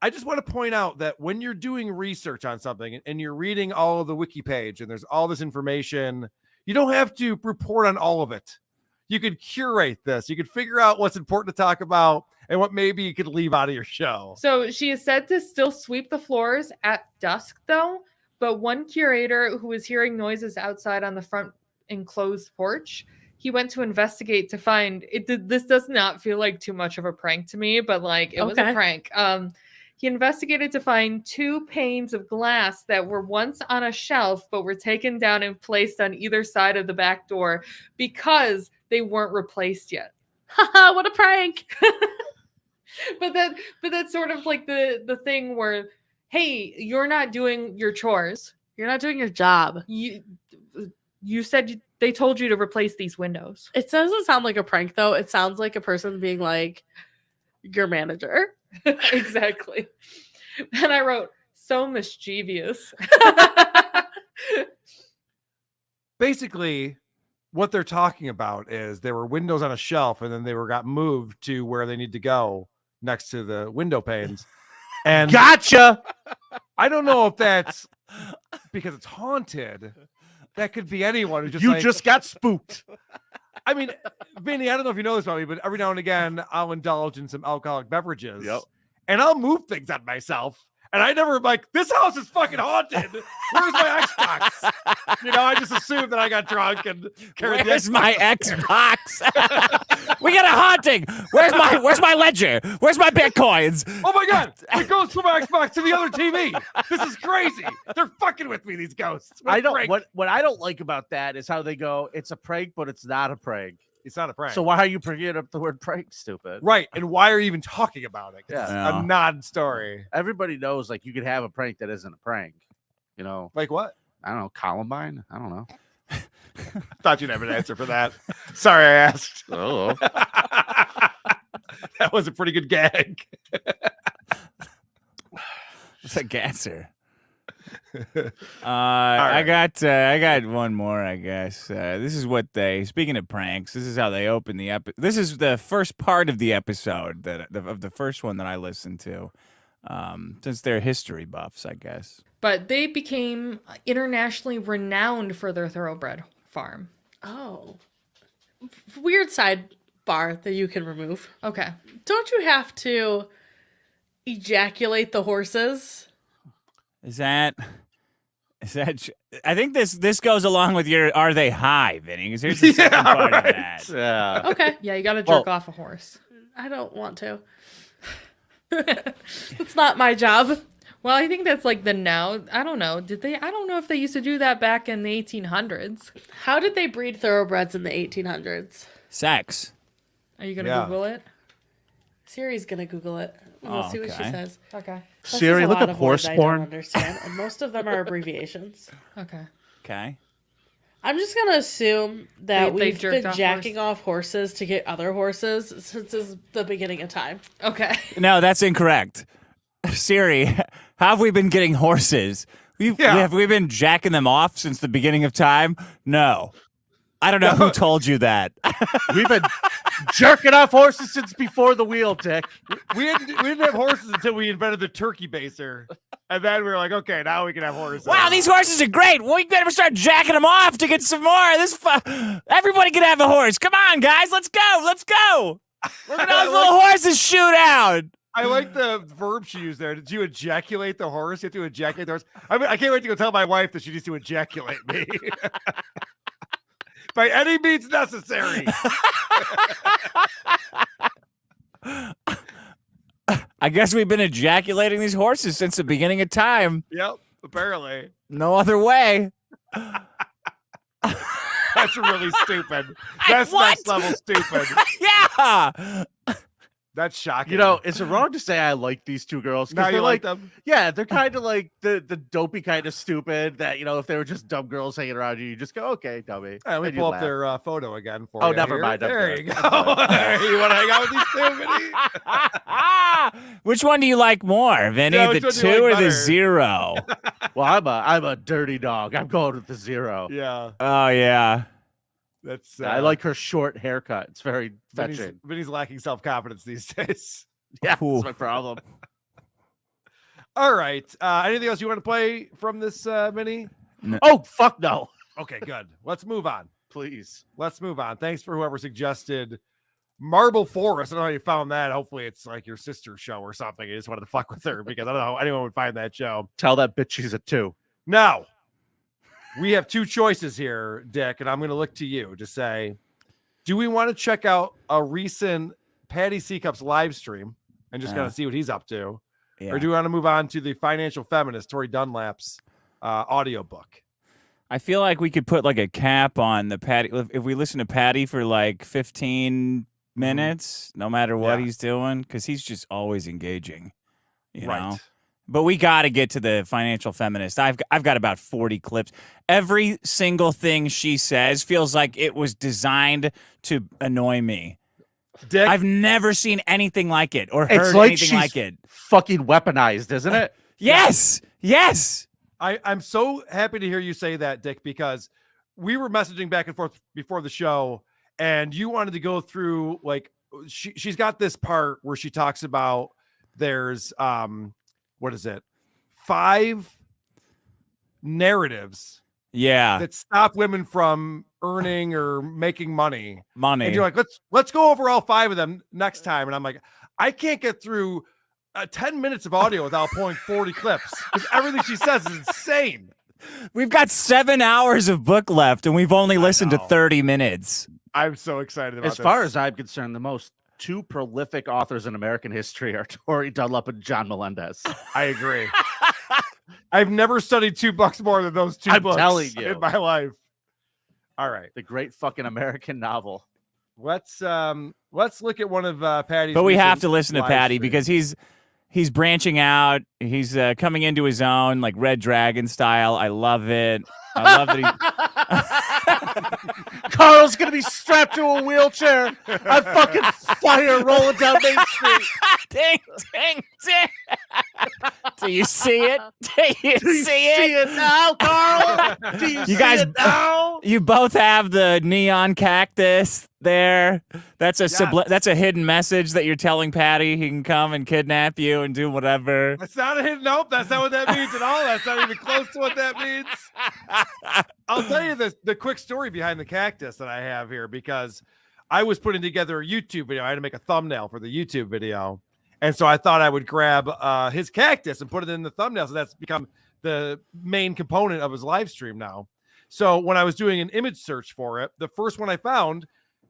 I just want to point out that when you're doing research on something and you're reading all of the wiki page and there's all this information, you don't have to report on all of it. You could curate this. You could figure out what's important to talk about and what maybe you could leave out of your show. So she is said to still sweep the floors at dusk, though. But one curator who was hearing noises outside on the front enclosed porch, he went to investigate to find it. This does not feel like too much of a prank to me, but like it was a prank. He investigated to find 2 panes of glass that were once on a shelf, but were taken down and placed on either side of the back door because they weren't replaced yet. Haha, what a prank. But that's sort of like the thing where, hey, you're not doing your chores. You're not doing your job. You said they told you to replace these windows. It doesn't sound like a prank, though. It sounds like a person being like, your manager. Exactly. And I wrote, so mischievous. Basically, what they're talking about is there were windows on a shelf and then they got moved to where they need to go next to the window panes. And gotcha. I don't know if that's because it's haunted That could be anyone who just You like, just got spooked. I mean, Vinny, I don't know if you know this about me, but every now and again, I'll indulge in some alcoholic beverages. Yep. And I'll move things on myself. And I never like, this house is fucking haunted. Where's my Xbox? I just assumed that I got drunk and carried Where's the my Xbox? We got a haunting. Where's my ledger? Where's my bitcoins? Oh my God. It goes from my Xbox to the other TV. This is crazy. They're fucking with me, these ghosts. What I don't like about that is how they go, it's a prank, but it's not a prank. It's not a prank. So why are you bringing up the word prank, stupid? Right. And why are you even talking about it? It's a non-story. Everybody knows like you could have a prank that isn't a prank. Like what? I don't know, Columbine? I don't know. Thought you'd have an answer for that. Sorry, I asked. Oh. That was a pretty good gag. It's a gasser. I got one more, I guess. This is what speaking of pranks, this is how they open the episode. This is the first part of the episode of the first one that I listened to. Since they're history buffs, I guess. But they became internationally renowned for their thoroughbred farm. Oh. Weird sidebar that you can remove. Okay. Don't you have to ejaculate the horses? Is that? I think this goes along with your "Are they high?" Vinny? Because here's the second part of that. Yeah. Okay. Yeah, you got to jerk off a horse. I don't want to. It's not my job. Well, I think that's like the now. I don't know. I don't know if they used to do that back in the 1800s. How did they breed thoroughbreds in the 1800s? Sex. Are you gonna Google it? Siri's gonna Google it. We'll see what she okay. says. Okay. Siri, look up horse I porn. don't understand, and most of them are abbreviations. Okay. Okay. I'm just gonna assume that They we've jerked been off jacking off horses to get other horses since is the beginning of time. Okay. No, that's incorrect. Siri, how have we been getting horses? Have we been jacking them off since the beginning of time? No. I don't know who told you that. We've been jerking off horses since before the wheel, Dick. We didn't have horses until we invented the turkey baser. And then we were like, okay, now we can have horses. Wow, these horses are great. We better start jacking them off to get some more. Everybody can have a horse. Come on, guys. Let's go. Let's go. Look at those little horses shoot out. I like the verb she used there. Did you ejaculate the horse? You have to ejaculate the horse. I mean, I can't wait to go tell my wife that she needs to ejaculate me. By any means necessary. I guess we've been ejaculating these horses since the beginning of time. Yep, apparently. No other way. That's really stupid. That's next level stupid. Yeah. That's shocking. Is it wrong to say I like these two girls? Now They're you like them? Yeah, they're kind of like the dopey kind of stupid that, if they were just dumb girls hanging around you just go, okay, dummy. Let me And you pull up laugh. their photo again for you. Oh, never here. mind. I'm There good. you go. You want to hang out with these two, Vinny? Which one do you like more, Vinny? Yeah, the which one do 2 you like or the better? 0? Well, I'm a dirty dog. I'm going with the 0. Yeah. Oh, yeah. That's I like her short haircut. It's very Vinny's, fetching. Vinny's lacking self-confidence these days. Yeah, that's my problem. All right. Anything else you want to play from this, Vinny? No. Oh, fuck no. Okay, good. Let's move on. Please. Let's move on. Thanks for whoever suggested Marble Forest. I don't know how you found that. Hopefully it's like your sister's show or something. You just wanted to fuck with her because I don't know how anyone would find that show. Tell that bitch she's a 2. Now, we have 2 choices here, Dick, and I'm going to look to you to say, do we want to check out a recent Patty Seacup's live stream and just kind of see what he's up to? Yeah. Or do we want to move on to the Financial Feminist, Tori Dunlap's audiobook? I feel like we could put like a cap on the Patty. If we listen to Patty for like 15 minutes, no matter what he's doing, because he's just always engaging, you know? But we got to get to the Financial Feminist. I've got about 40 clips. Every single thing she says feels like it was designed to annoy me. Dick, I've never seen anything like it or It's heard like anything she's like it. fucking weaponized, isn't it? Yes. Yes. I'm so happy to hear you say that, Dick, because we were messaging back and forth before the show, and you wanted to go through, like, she's got this part where she talks about there's, what is it? 5 narratives Yeah. that stop women from earning or making money. Money. And you're like, let's go over all 5 of them next time. And I'm like, I can't get through 10 minutes of audio without pulling 40 clips because everything she says is insane. We've got 7 hours of book left, and we've only listened to 30 minutes. I'm so excited about As this. far as I'm concerned, the most 2 prolific authors in American history are Tori Dunlop and John Melendez. I agree. I've never studied 2 books more than those 2 I'm books telling you. in my life. All right. The great fucking American novel. Let's look at one of Patty's. But we have recent to listen to live Patty streams. because he's branching out. He's coming into his own, like Red Dragon style. I love it. I love that he. Carl's gonna be strapped to a wheelchair. I'm fucking fire rolling down Main Street. Ding, ding, ding. Do you see it? Do you see it now, Carl? Do you see guys, it now? you both have the neon cactus there. That's a that's a hidden message that you're telling Patty he can come and kidnap you and do whatever. That's not a hidden. Nope, that's not what that means at all. That's not even close to what that means. I'll tell you the quick story behind the cactus that I have here because I was putting together a YouTube video. I had to make a thumbnail for the YouTube video. And so I thought I would grab his cactus and put it in the thumbnail. So that's become the main component of his live stream now. So when I was doing an image search for it, the first one I found,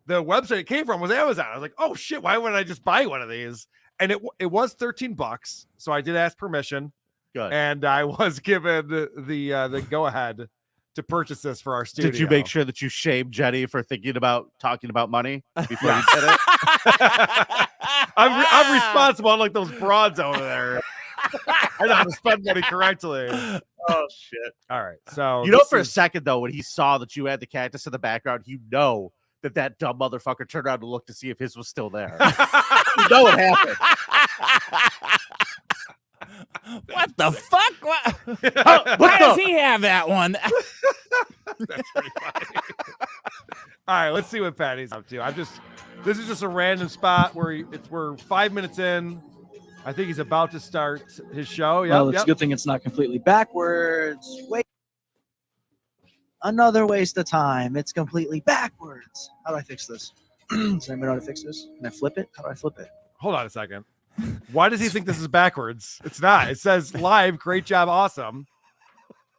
the website it came from was Amazon. I was like, oh shit, why wouldn't I just buy one of these? And it was $13. So I did ask permission. Good. And I was given the go ahead to purchase this for our studio. Did you make sure that you shamed Jenny for thinking about talking about money before you said it? I'm responsible, unlike those broads over there. I know how to spend money correctly. Oh shit! All right, so you know, for a second though, when he saw that you had the cactus in the background, you know that dumb motherfucker turned around to look to see if his was still there. You know what happened. What the fuck? Why does he have that one? That's pretty funny. All right, let's see what Patty's up to. This is just a random spot where we're 5 minutes in. I think he's about to start his show. Well, it's a good thing it's not completely backwards. Wait. Another waste of time. It's completely backwards. How do I fix this? Does anybody know how to fix this? Can I flip it? How do I flip it? Hold on a second. Why does he think this is backwards? It's not. It says live, great job, awesome.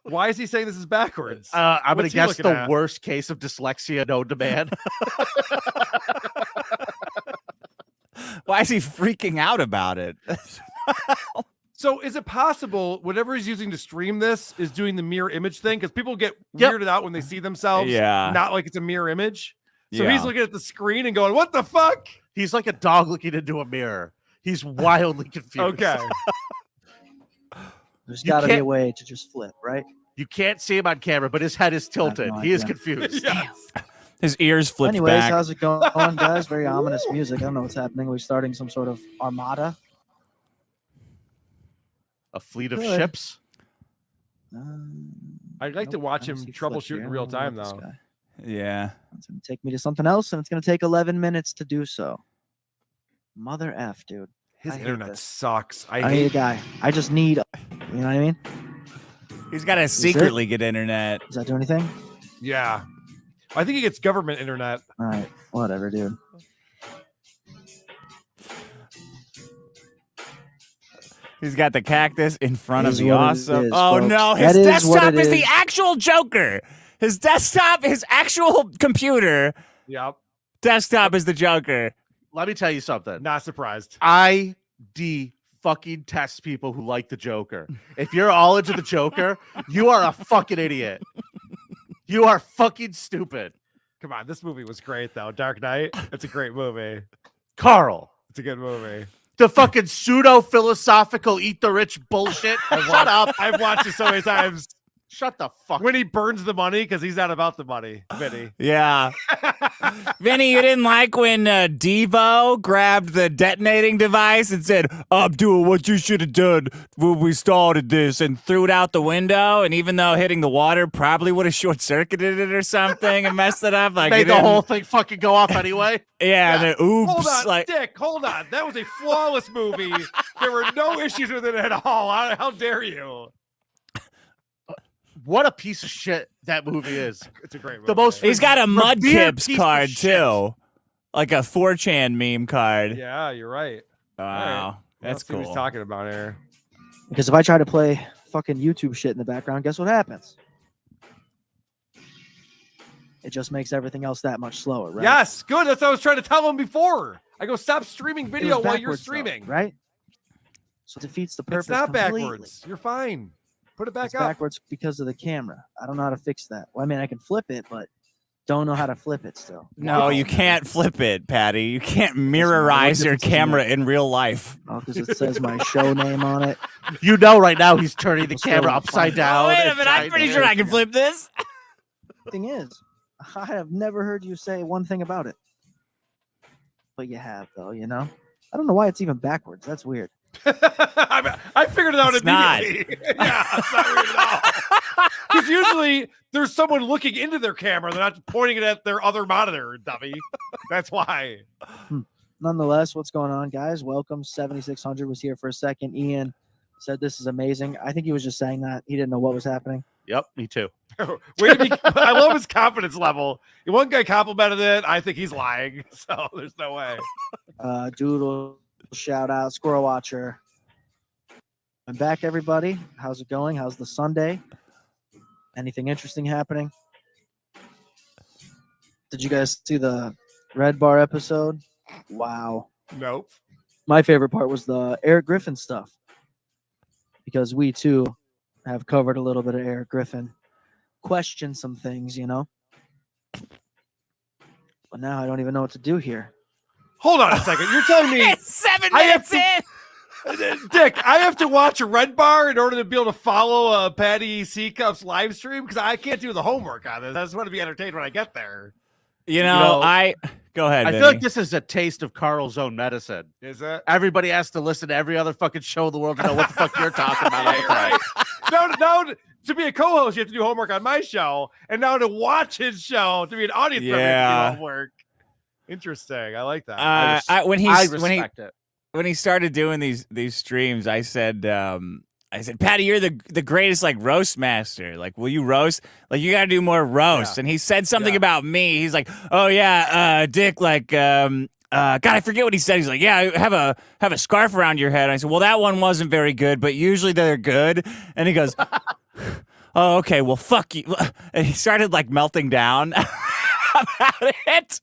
Why is he saying this is backwards? I'm going What's to he guess looking the at? worst case of dyslexia known to man. Why is he freaking out about it? So is it possible whatever he's using to stream this is doing the mirror image thing? Because people get weirded out when they see themselves. Yeah. Not like it's a mirror image. So Yeah. he's looking at the screen and going, what the fuck? He's like a dog looking into a mirror. He's wildly confused. Okay. There's You got to be a can't- way to just flip, right? You can't see him on camera, but his head is tilted. no He is idea. confused. His ears flipped Anyways, back. how's it going, guys? Very ominous music. I don't know what's happening. We're starting some sort of armada. A fleet of Good. ships. I'd like to watch him troubleshoot in real time, this though. guy. Yeah. It's going to take me to something else, and it's going to take 11 minutes to do so. Mother F, dude. His I hate internet this. sucks. I need a guy. I just need, you know what I mean? He's got to it? secretly get internet. Does that do anything? Yeah. I think he gets government internet. All right. Whatever, dude. He's got the cactus in front of Is the what it awesome. is, Oh folks. no, That his is what desktop it is the is. actual Joker. His desktop, his actual computer. Yep. Desktop is the Joker. Let me tell you something. Not surprised. I fucking test people who like the Joker. If you're all into the Joker, you are a fucking idiot. You are fucking stupid. Come on, this movie was great, though. Dark Knight. It's a great movie. Carl. It's a good movie. The fucking pseudo-philosophical eat the rich bullshit. Shut up. I've watched it so many times. Shut the fuck When he burns the money because he's not about the money, Vinny. Yeah. Vinny, you didn't like when Devo grabbed the detonating device and said, I'm doing what you should have done when we started this, and threw it out the window. And even though hitting the water probably would have short-circuited it or something and messed it up. Like made it the didn't- whole thing fucking go off anyway. Yeah, and then oops. Hold on, like, Dick, hold on. That was a flawless movie. There were no issues with it at all. How dare you? What a piece of shit That movie is. It's a great movie. The most. He's got a revered Mudkips piece of card shit. too, like a 4chan meme card. Yeah, you're right. Wow, All right. that's Let's see what cool. he's talking about here. Because if I try to play fucking YouTube shit in the background, guess what happens? It just makes everything else that much slower, right? Yes, good. That's what I was trying to tell him before. I go, stop streaming It video was while you're backwards, though, streaming. right? So it defeats the purpose. It's not completely. backwards. You're fine. Put it back It's up. backwards because of the camera. I don't know how to fix that. Well, I mean, I can flip it, but don't know how to flip it still. No, you can't flip it, Patty. You can't mirrorize your camera in real life. Oh, because it says my show name on it. You know, right now he's turning the Still camera fine. upside down. Oh, wait a and minute. I'm trying pretty to- sure I can flip this. Thing is, I have never heard you say one thing about it. But you have, though, you know? I don't know why it's even backwards. That's weird. I figured it out It's not. immediately. Yeah, it's not weird at all. Because usually there's someone looking into their camera. They're not pointing it at their other monitor, dummy. That's why. Nonetheless, what's going on, guys? Welcome. 7600 was here for a second. Ian said this is amazing. I think he was just saying that. He didn't know what was happening. Yep, me too. Way to be, I love his confidence level. One guy complimented it. I think he's lying. So there's no way. Doodle, shout out, Squirrel Watcher. I'm back, everybody. How's it going? How's the Sunday? Anything interesting happening? Did you guys see the Red Bar episode? Wow. Nope. My favorite part was the Eric Griffin stuff. Because we too have covered a little bit of Eric Griffin. Questioned some things, you know. But now I don't even know what to do here. Hold on a second. You're telling me 7 I have minutes in. Dick, I have to watch a Red Bar in order to be able to follow Patty C-Cup's live stream because I can't do the homework on this. I just want to be entertained when I get there. You know, go ahead. I feel Vinny. like this is a taste of Carl's own medicine. Is it? Everybody has to listen to every other fucking show in the world to know what the fuck you're talking about. all the time. Now, to be a co-host, you have to do homework on my show, and now to watch his show, to be an audience member, you have to do homework. Interesting. I like that. when I respect it. When he started doing these streams, I said, Patty, you're the greatest like roast master. Like, will you roast? Like, you got to do more roast. And he said something about me. He's like, oh yeah, Dick, like, God, I forget what he said. He's like, yeah, have a scarf around your head. And I said, well, that one wasn't very good, but usually they're good. And he goes, oh, okay, well, fuck you. And he started like melting down about it.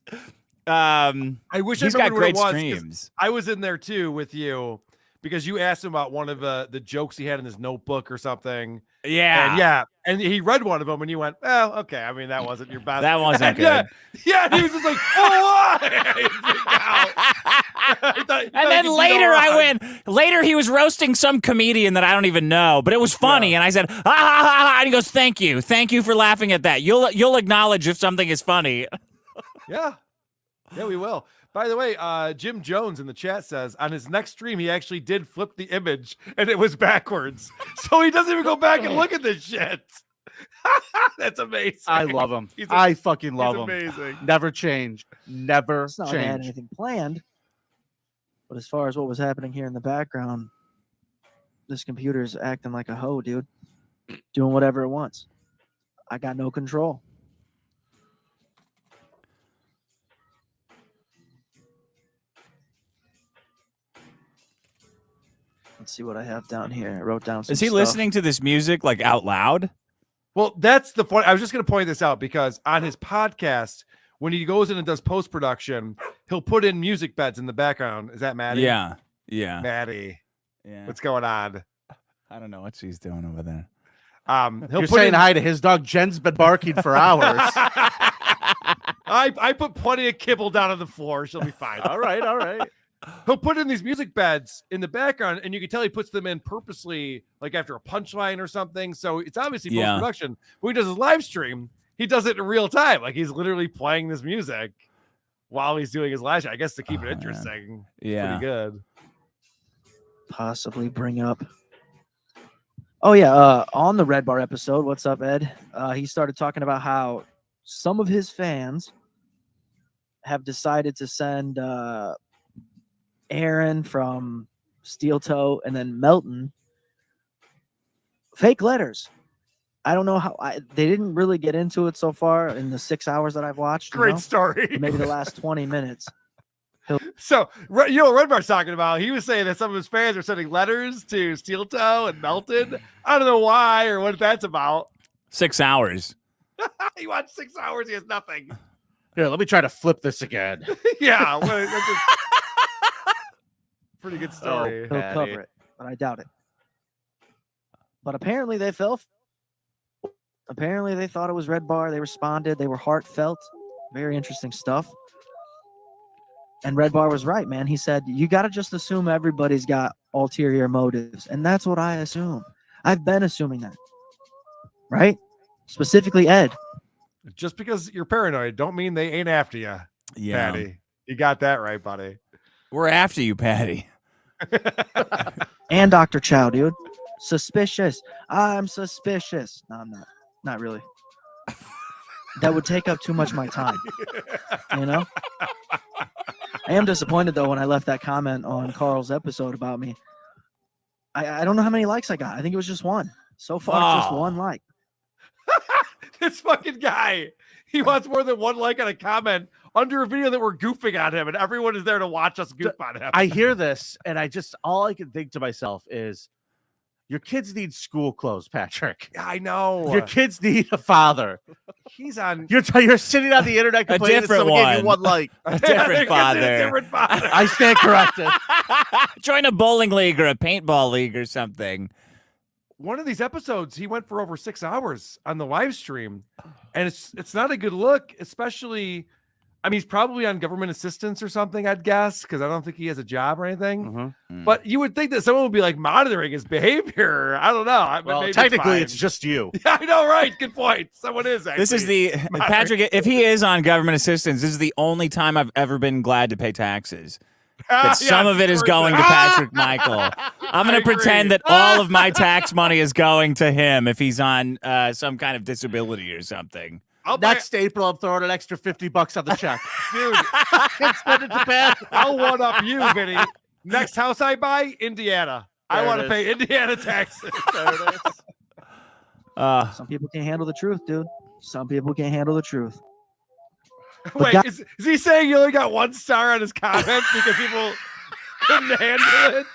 I wish he's I got remembered great what it was, 'cause streams. I was in there too with you because you asked him about one of the jokes he had in his notebook or something. Yeah. And he read one of them and you went, well, okay. I mean, that wasn't your best. That wasn't And good. Yeah. And he was just like, oh, And then later he was roasting some comedian that I don't even know, but it was funny. And I said, ha, ha, ha, ha. And he goes, thank you for laughing at that. You'll acknowledge if something is funny. Yeah, we will. By the way, Jim Jones in the chat says on his next stream, he actually did flip the image and it was backwards. So he doesn't even go back and look at this shit. That's amazing. I love him. I fucking love him. Amazing. Never change. Never It's not like I had change. anything planned. But as far as what was happening here in the background, this computer's acting like a hoe, dude. Doing whatever it wants. I got no control. Let's see what I have down here. I wrote down some Is he stuff. listening to this music like out loud? Well, that's the point. I was just going to point this out because on his podcast, when he goes in and does post-production, he'll put in music beds in the background. Is that Maddie? Yeah. Maddie. Yeah. What's going on? I don't know what she's doing over there. He'll You're put saying in... hi to his dog. Jen's been barking for hours. I put plenty of kibble down on the floor. She'll be fine. All right. He'll put in these music beds in the background, and you can tell he puts them in purposely, like after a punchline or something. So it's obviously Yeah. post-production. When he does his live stream, he does it in real time. Like he's literally playing this music while he's doing his live stream. I guess to keep it interesting. Yeah. Pretty good. Possibly bring up. Oh yeah, on the Red Bar episode, what's up, Ed? He started talking about how some of his fans have decided to send Aaron from Steel Toe and then Melton fake letters I don't know how they didn't really get into it so far in the 6 hours that I've watched. Great story. Maybe the last 20 minutes. So, you know what Redbar's talking about? He was saying that some of his fans are sending letters to Steel Toe and Melton. I don't know why or what that's about. 6 hours. He watched 6 hours. He has nothing. Here, let me try to flip this again. Yeah. That's a pretty good story. He'll cover it, but I doubt it. But apparently they fell. Apparently they thought it was Red Bar. They responded. They were heartfelt. Very interesting stuff. And Red Bar was right, man. He said, you got to just assume everybody's got ulterior motives. And that's what I assume. I've been assuming that. Right? Specifically Ed. Just because you're paranoid don't mean they ain't after you, Yeah. Patty. You got that right, buddy. We're after you, Patty. And Dr. Chow, dude. Suspicious. I'm suspicious. No, I'm not. Not really. That would take up too much of my time. You know? I am disappointed, though, when I left that comment on Carl's episode about me. I don't know how many likes I got. I think it was just one. So far, just one like. This fucking guy. He wants more than one like on a comment under a video that we're goofing on him, and everyone is there to watch us goof on him. I hear this, and all I can think to myself is, your kids need school clothes, Patrick. I know. Your kids need a father. He's on. You're sitting on the internet complaining that someone gave you one like. A different father. I stand corrected. Join a bowling league or a paintball league or something. One of these episodes, he went for over 6 hours on the live stream, and it's not a good look, especially. I mean, he's probably on government assistance or something, I'd guess, because I don't think he has a job or anything. But you would think that someone would be like monitoring his behavior. I don't know. Well, technically, it's just you. Yeah, I know, right? Good point. Someone is. Actually This is the Patrick. If he is on government assistance, this is the only time I've ever been glad to pay taxes. That some of it is going to Patrick Michael. I'm going to pretend that all of my tax money is going to him if he's on some kind of disability or something. Next April, I'm throwing an extra $50 on the check. Dude, spend it to bed. I'll one up you, Vinny. Next house I buy, Indiana. I want to pay Indiana taxes. There it is. Some people can't handle the truth, dude. Some people can't handle the truth. Wait, is he saying you only got 1 star on his comment because people couldn't handle it?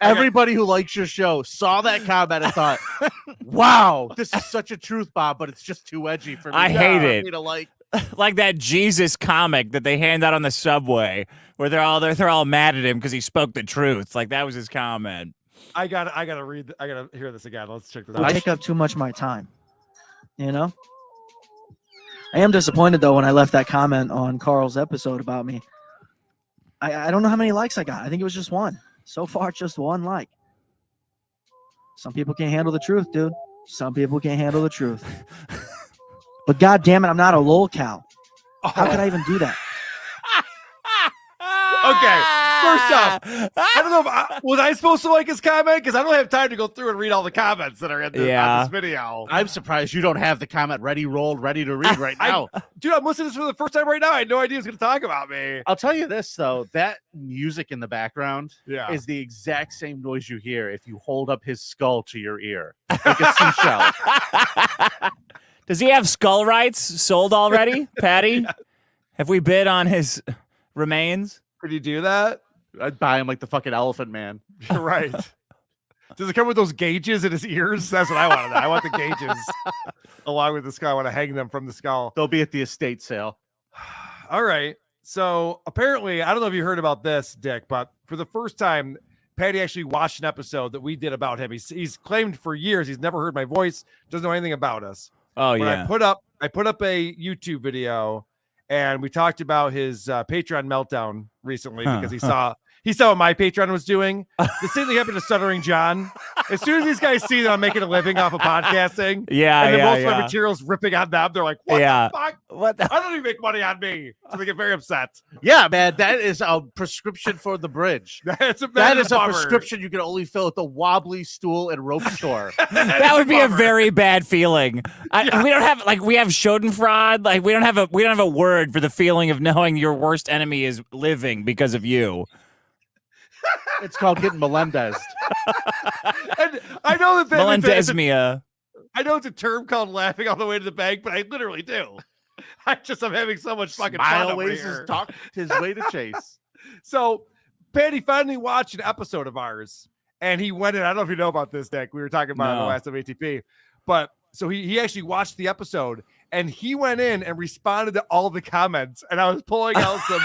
Everybody who likes your show saw that comment and thought, wow, this is such a truth bomb, but it's just too edgy for me. I hate it. Me to like. Like that Jesus comic that they hand out on the subway where they're all mad at him because he spoke the truth. Like that was his comment. I gotta hear this again. Let's check this It would out. take up too much of my time. You know? I am disappointed, though, when I left that comment on Carl's episode about me. I don't know how many likes I got. I think it was just one. So far, just one like. Some people can't handle the truth, dude. Some people can't handle the truth. But God damn it, I'm not a lol cow. How could I even do that? Okay, first off, I don't know if was I supposed to like his comment because I don't have time to go through and read all the comments that are in on this video. I'm surprised you don't have the comment ready to read right now. Dude, I'm listening to this for the first time right now. I had no idea he was going to talk about me. I'll tell you this, though. That music in the background Yeah. is the exact same noise you hear if you hold up his skull to your ear, like a seashell. Does he have skull rights sold already, Patty? Have we bid on his remains? Could you do that? I'd buy him like the fucking Elephant Man. Right. Does it come with those gauges in his ears? That's what I want to know. I want the gauges along with the skull. I want to hang them from the skull. They'll be at the estate sale. All right. So apparently, I don't know if you heard about this, Dick, but for the first time, Patty actually watched an episode that we did about him. He's claimed for years he's never heard my voice, doesn't know anything about us. Oh, But yeah. I put up a YouTube video, and we talked about his Patreon meltdown recently because he saw what my Patreon was doing. The same thing happened to Stuttering John. As soon as these guys see that I'm making a living off of podcasting, and then most of my material's ripping on them, they're like, "What the fuck? I don't even make money on me." So they get very upset. Yeah, man, that is a prescription for the bridge. that is a bummer. Prescription you can only fill at the wobbly stool and rope store. That would be a very bad feeling. We don't have we have Schadenfreude. Like we don't have a word for the feeling of knowing your worst enemy is living because of you. It's called getting Melendez. And I know that Melendezmia. I know it's a term called laughing all the way to the bank, but I literally do. I'm having so much fucking fun Smile over ways here. his way to chase. So Patty finally watched an episode of ours, and he went in. I don't know if you know about this, Dick. We were talking about it in the last WATP, but so he actually watched the episode, and he went in and responded to all the comments. And I was pulling out some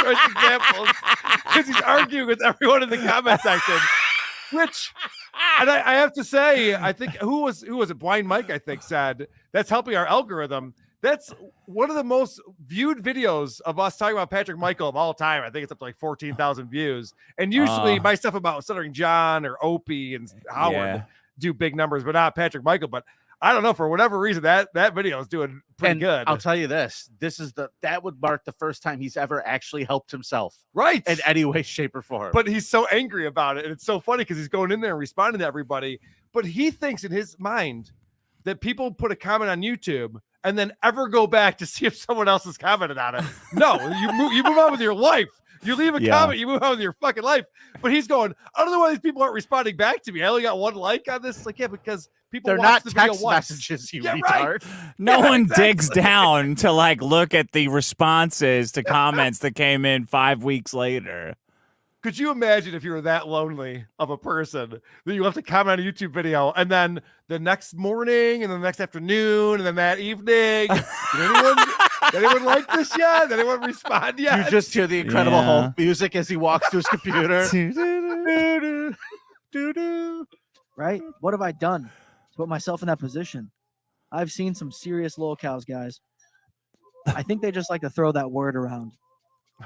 choice examples because he's arguing with everyone in the comment section. Which, and I have to say, I think who was it? Blind Mike, I think, said that's helping our algorithm. That's one of the most viewed videos of us talking about Patrick Michael of all time. I think it's up to like 14,000 views. And usually my stuff about Stuttering John or Opie and Howard do big numbers, but not Patrick Michael. But I don't know, for whatever reason, that video is doing pretty good. I'll tell you this is that would mark the first time he's ever actually helped himself. Right. In any way, shape, or form. But he's so angry about it. And it's so funny because he's going in there and responding to everybody. But he thinks in his mind that people put a comment on YouTube and then ever go back to see if someone else has commented on it. No, you move on with your life. You leave a comment, you move on with your fucking life. But he's going, I don't know why these people aren't responding back to me. I only got one like on this. It's like, yeah, because people they're watch not the video text once. messages, you Yeah, retard. right. No one digs down to like look at the responses to comments that came in 5 weeks later. Could you imagine if you were that lonely of a person that you left a comment on a YouTube video and then the next morning and then the next afternoon and then that evening, did anyone like this yet? Did anyone respond yet? You just hear the Incredible Hulk music as he walks to his computer. Right? What have I done to put myself in that position? I've seen some serious lolcows, guys. I think they just like to throw that word around.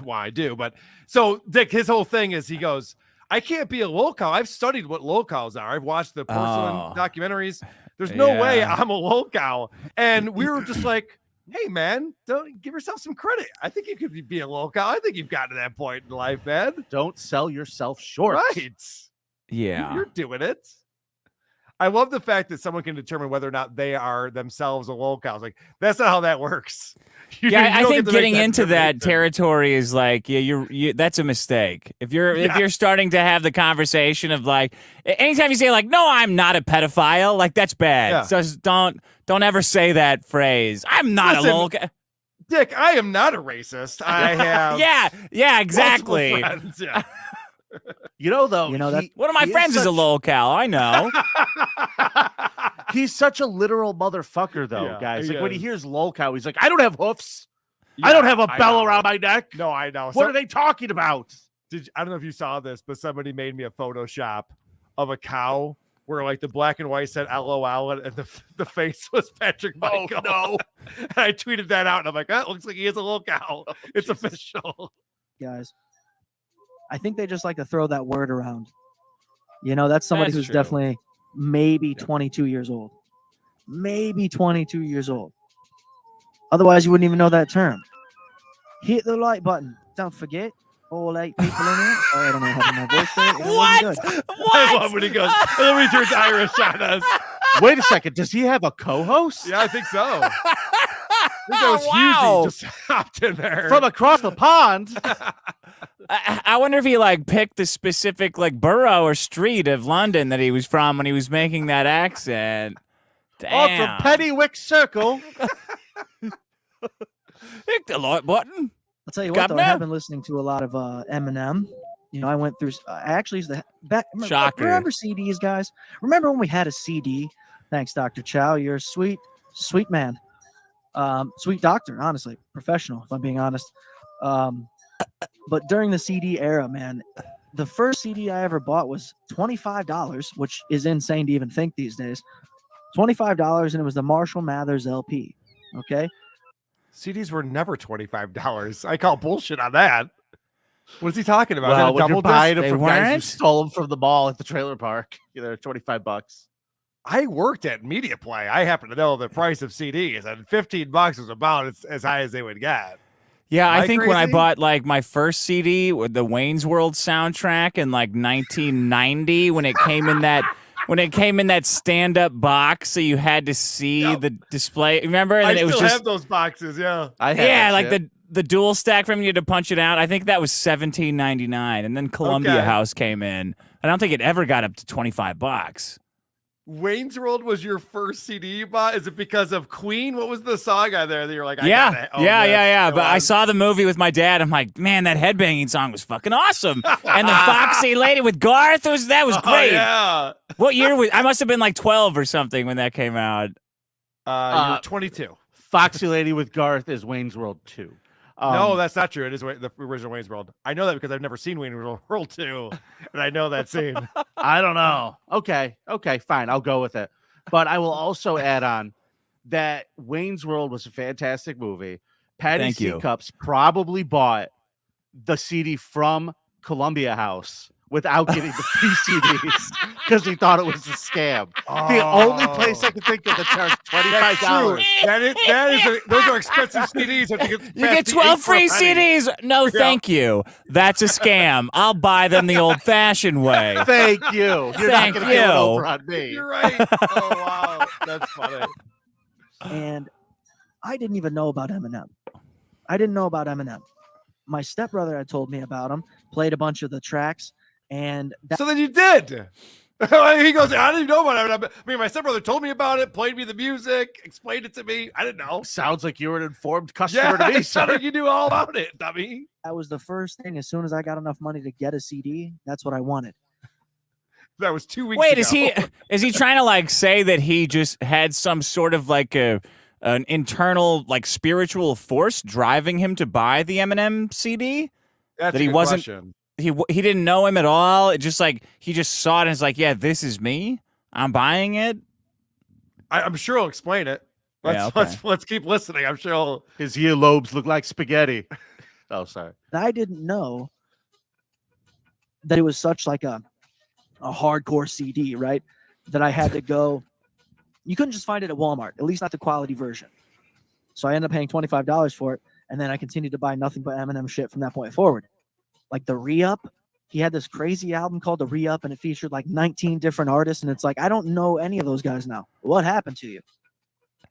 Well, I do, but so Dick, his whole thing is he goes, I can't be a lolcow. I've studied what lolcows are. I've watched the porcelain documentaries. There's no way I'm a lolcow. And we were just like, hey, man, don't give yourself some credit. I think you could be a lolcow. I think you've gotten to that point in life, man. Don't sell yourself short. Right. Yeah. You're doing it. I love the fact that someone can determine whether or not they are themselves a lolcow. Like, that's not how that works. I think getting into that territory is like, that's a mistake. If you're starting to have the conversation of like, anytime you say like, no, I'm not a pedophile, like that's bad. Yeah. So just don't ever say that phrase. I'm not a lolcow. Dick, I am not a racist. I have yeah, exactly. friends. Yeah. You know, though, one of my friends is a lolcow. I know. He's such a literal motherfucker, though, guys. Like when he is. hears lolcow, he's like, I don't have hoofs. I don't have a bell around my neck. No, I know. What are they talking about? I don't know if you saw this, but somebody made me a Photoshop of a cow where like the black and white said LOL and the face was Patrick Michael. Oh, no. And I tweeted that out and I'm like, that looks like he is a lolcow. It's official. Guys, I think they just like to throw that word around. You know, that's somebody who's definitely maybe 22 years old. Maybe 22 years old. Otherwise, you wouldn't even know that term. Hit the like button. Don't forget, all 8 people in here. Sorry, I don't know how to do my voice there. It wasn't good. I love when he goes, let me turn Irish on us. Wait a second. Does he have a co-host? Yeah, I think so. I think that was Husey just hopped in there. From across the pond. I wonder if he like picked the specific like borough or street of London that he was from when he was making that accent. Damn. Oh, from Pennywick Circle. Hit the like button. I'll tell you what, though, I have been listening to a lot of Eminem. You know, I went through. I actually used to back. Shocker. Remember CDs, guys? Remember when we had a CD? Thanks, Dr. Chow. You're a sweet man. Sweet doctor, honestly, professional. If I'm being honest. But during the CD era, man, the first CD I ever bought was $25, which is insane to even think these days. $25, and it was the Marshall Mathers LP. Okay. CDs were never $25. I call bullshit on that. What is he talking about? Well, Is that a when you're double buying disc? them from guys who stole them from the mall at the trailer park, they're $25. I worked at Media Play. I happen to know the price of CDs, and $15 was about as high as they would get. Yeah, Am I think when I crazy? bought like my first CD with the Wayne's World soundtrack in like 1990, when it came in that stand-up box, so you had to see the display. Remember? And I it was still just have those boxes. Yeah, the dual stack from you had to punch it out. I think that was $17.99, and then Columbia Okay. House came in. I don't think it ever got up to $25. Wayne's World was your first CD you bought? Is it because of Queen? What was the song on there that you're like, Yeah. But I saw the movie with my dad. I'm like, man, that headbanging song was fucking awesome. And the Foxy Lady with Garth was great. Oh, yeah. What year was I must have been like 12 or something when that came out. You're 22. Foxy Lady with Garth is Wayne's World 2. No, that's not true. It is the original Wayne's World. I know that because I've never seen Wayne's World 2, and I know that scene. I don't know. Okay, fine. I'll go with it. But I will also add on that Wayne's World was a fantastic movie. Patty Thank you. Cups probably bought the CD from Columbia House without getting the free CDs because he thought it was a scam. The only place I could think of that charged $25. Those are expensive CDs. You get 12 free CDs. No, thank you. That's a scam. I'll buy them the old-fashioned way. Thank you. You're Thank not going to get it you. over on me. You're right. Oh, wow. That's funny. And I didn't even know about Eminem. I didn't know about Eminem. My stepbrother had told me about him, played a bunch of the tracks, and So then you did. He goes, I didn't know about it. I mean, my stepbrother told me about it, played me the music, explained it to me. I didn't know. Sounds like you were an informed customer to me, it sounded sir. like you knew all about it, dummy. that was the first thing. As soon as I got enough money to get a CD, that's what I wanted. That was 2 weeks Wait, ago. is he trying to like say that he just had some sort of like an internal like spiritual force driving him to buy the Eminem CD? That's that he a good wasn't question. he didn't know him at all. It just like he just saw it and is like, yeah, this is me. I'm buying it. I'm sure he'll explain it. Let's keep listening. I'm sure his earlobes look like spaghetti. Oh, sorry. And I didn't know that it was such like a hardcore CD, right? That I had to go. You couldn't just find it at Walmart, at least not the quality version. So I ended up paying $25 for it, and then I continued to buy nothing but Eminem shit from that point forward. Like the Re-Up, he had this crazy album called the Re-Up, and it featured like 19 different artists, and it's like I don't know any of those guys now. What happened to you?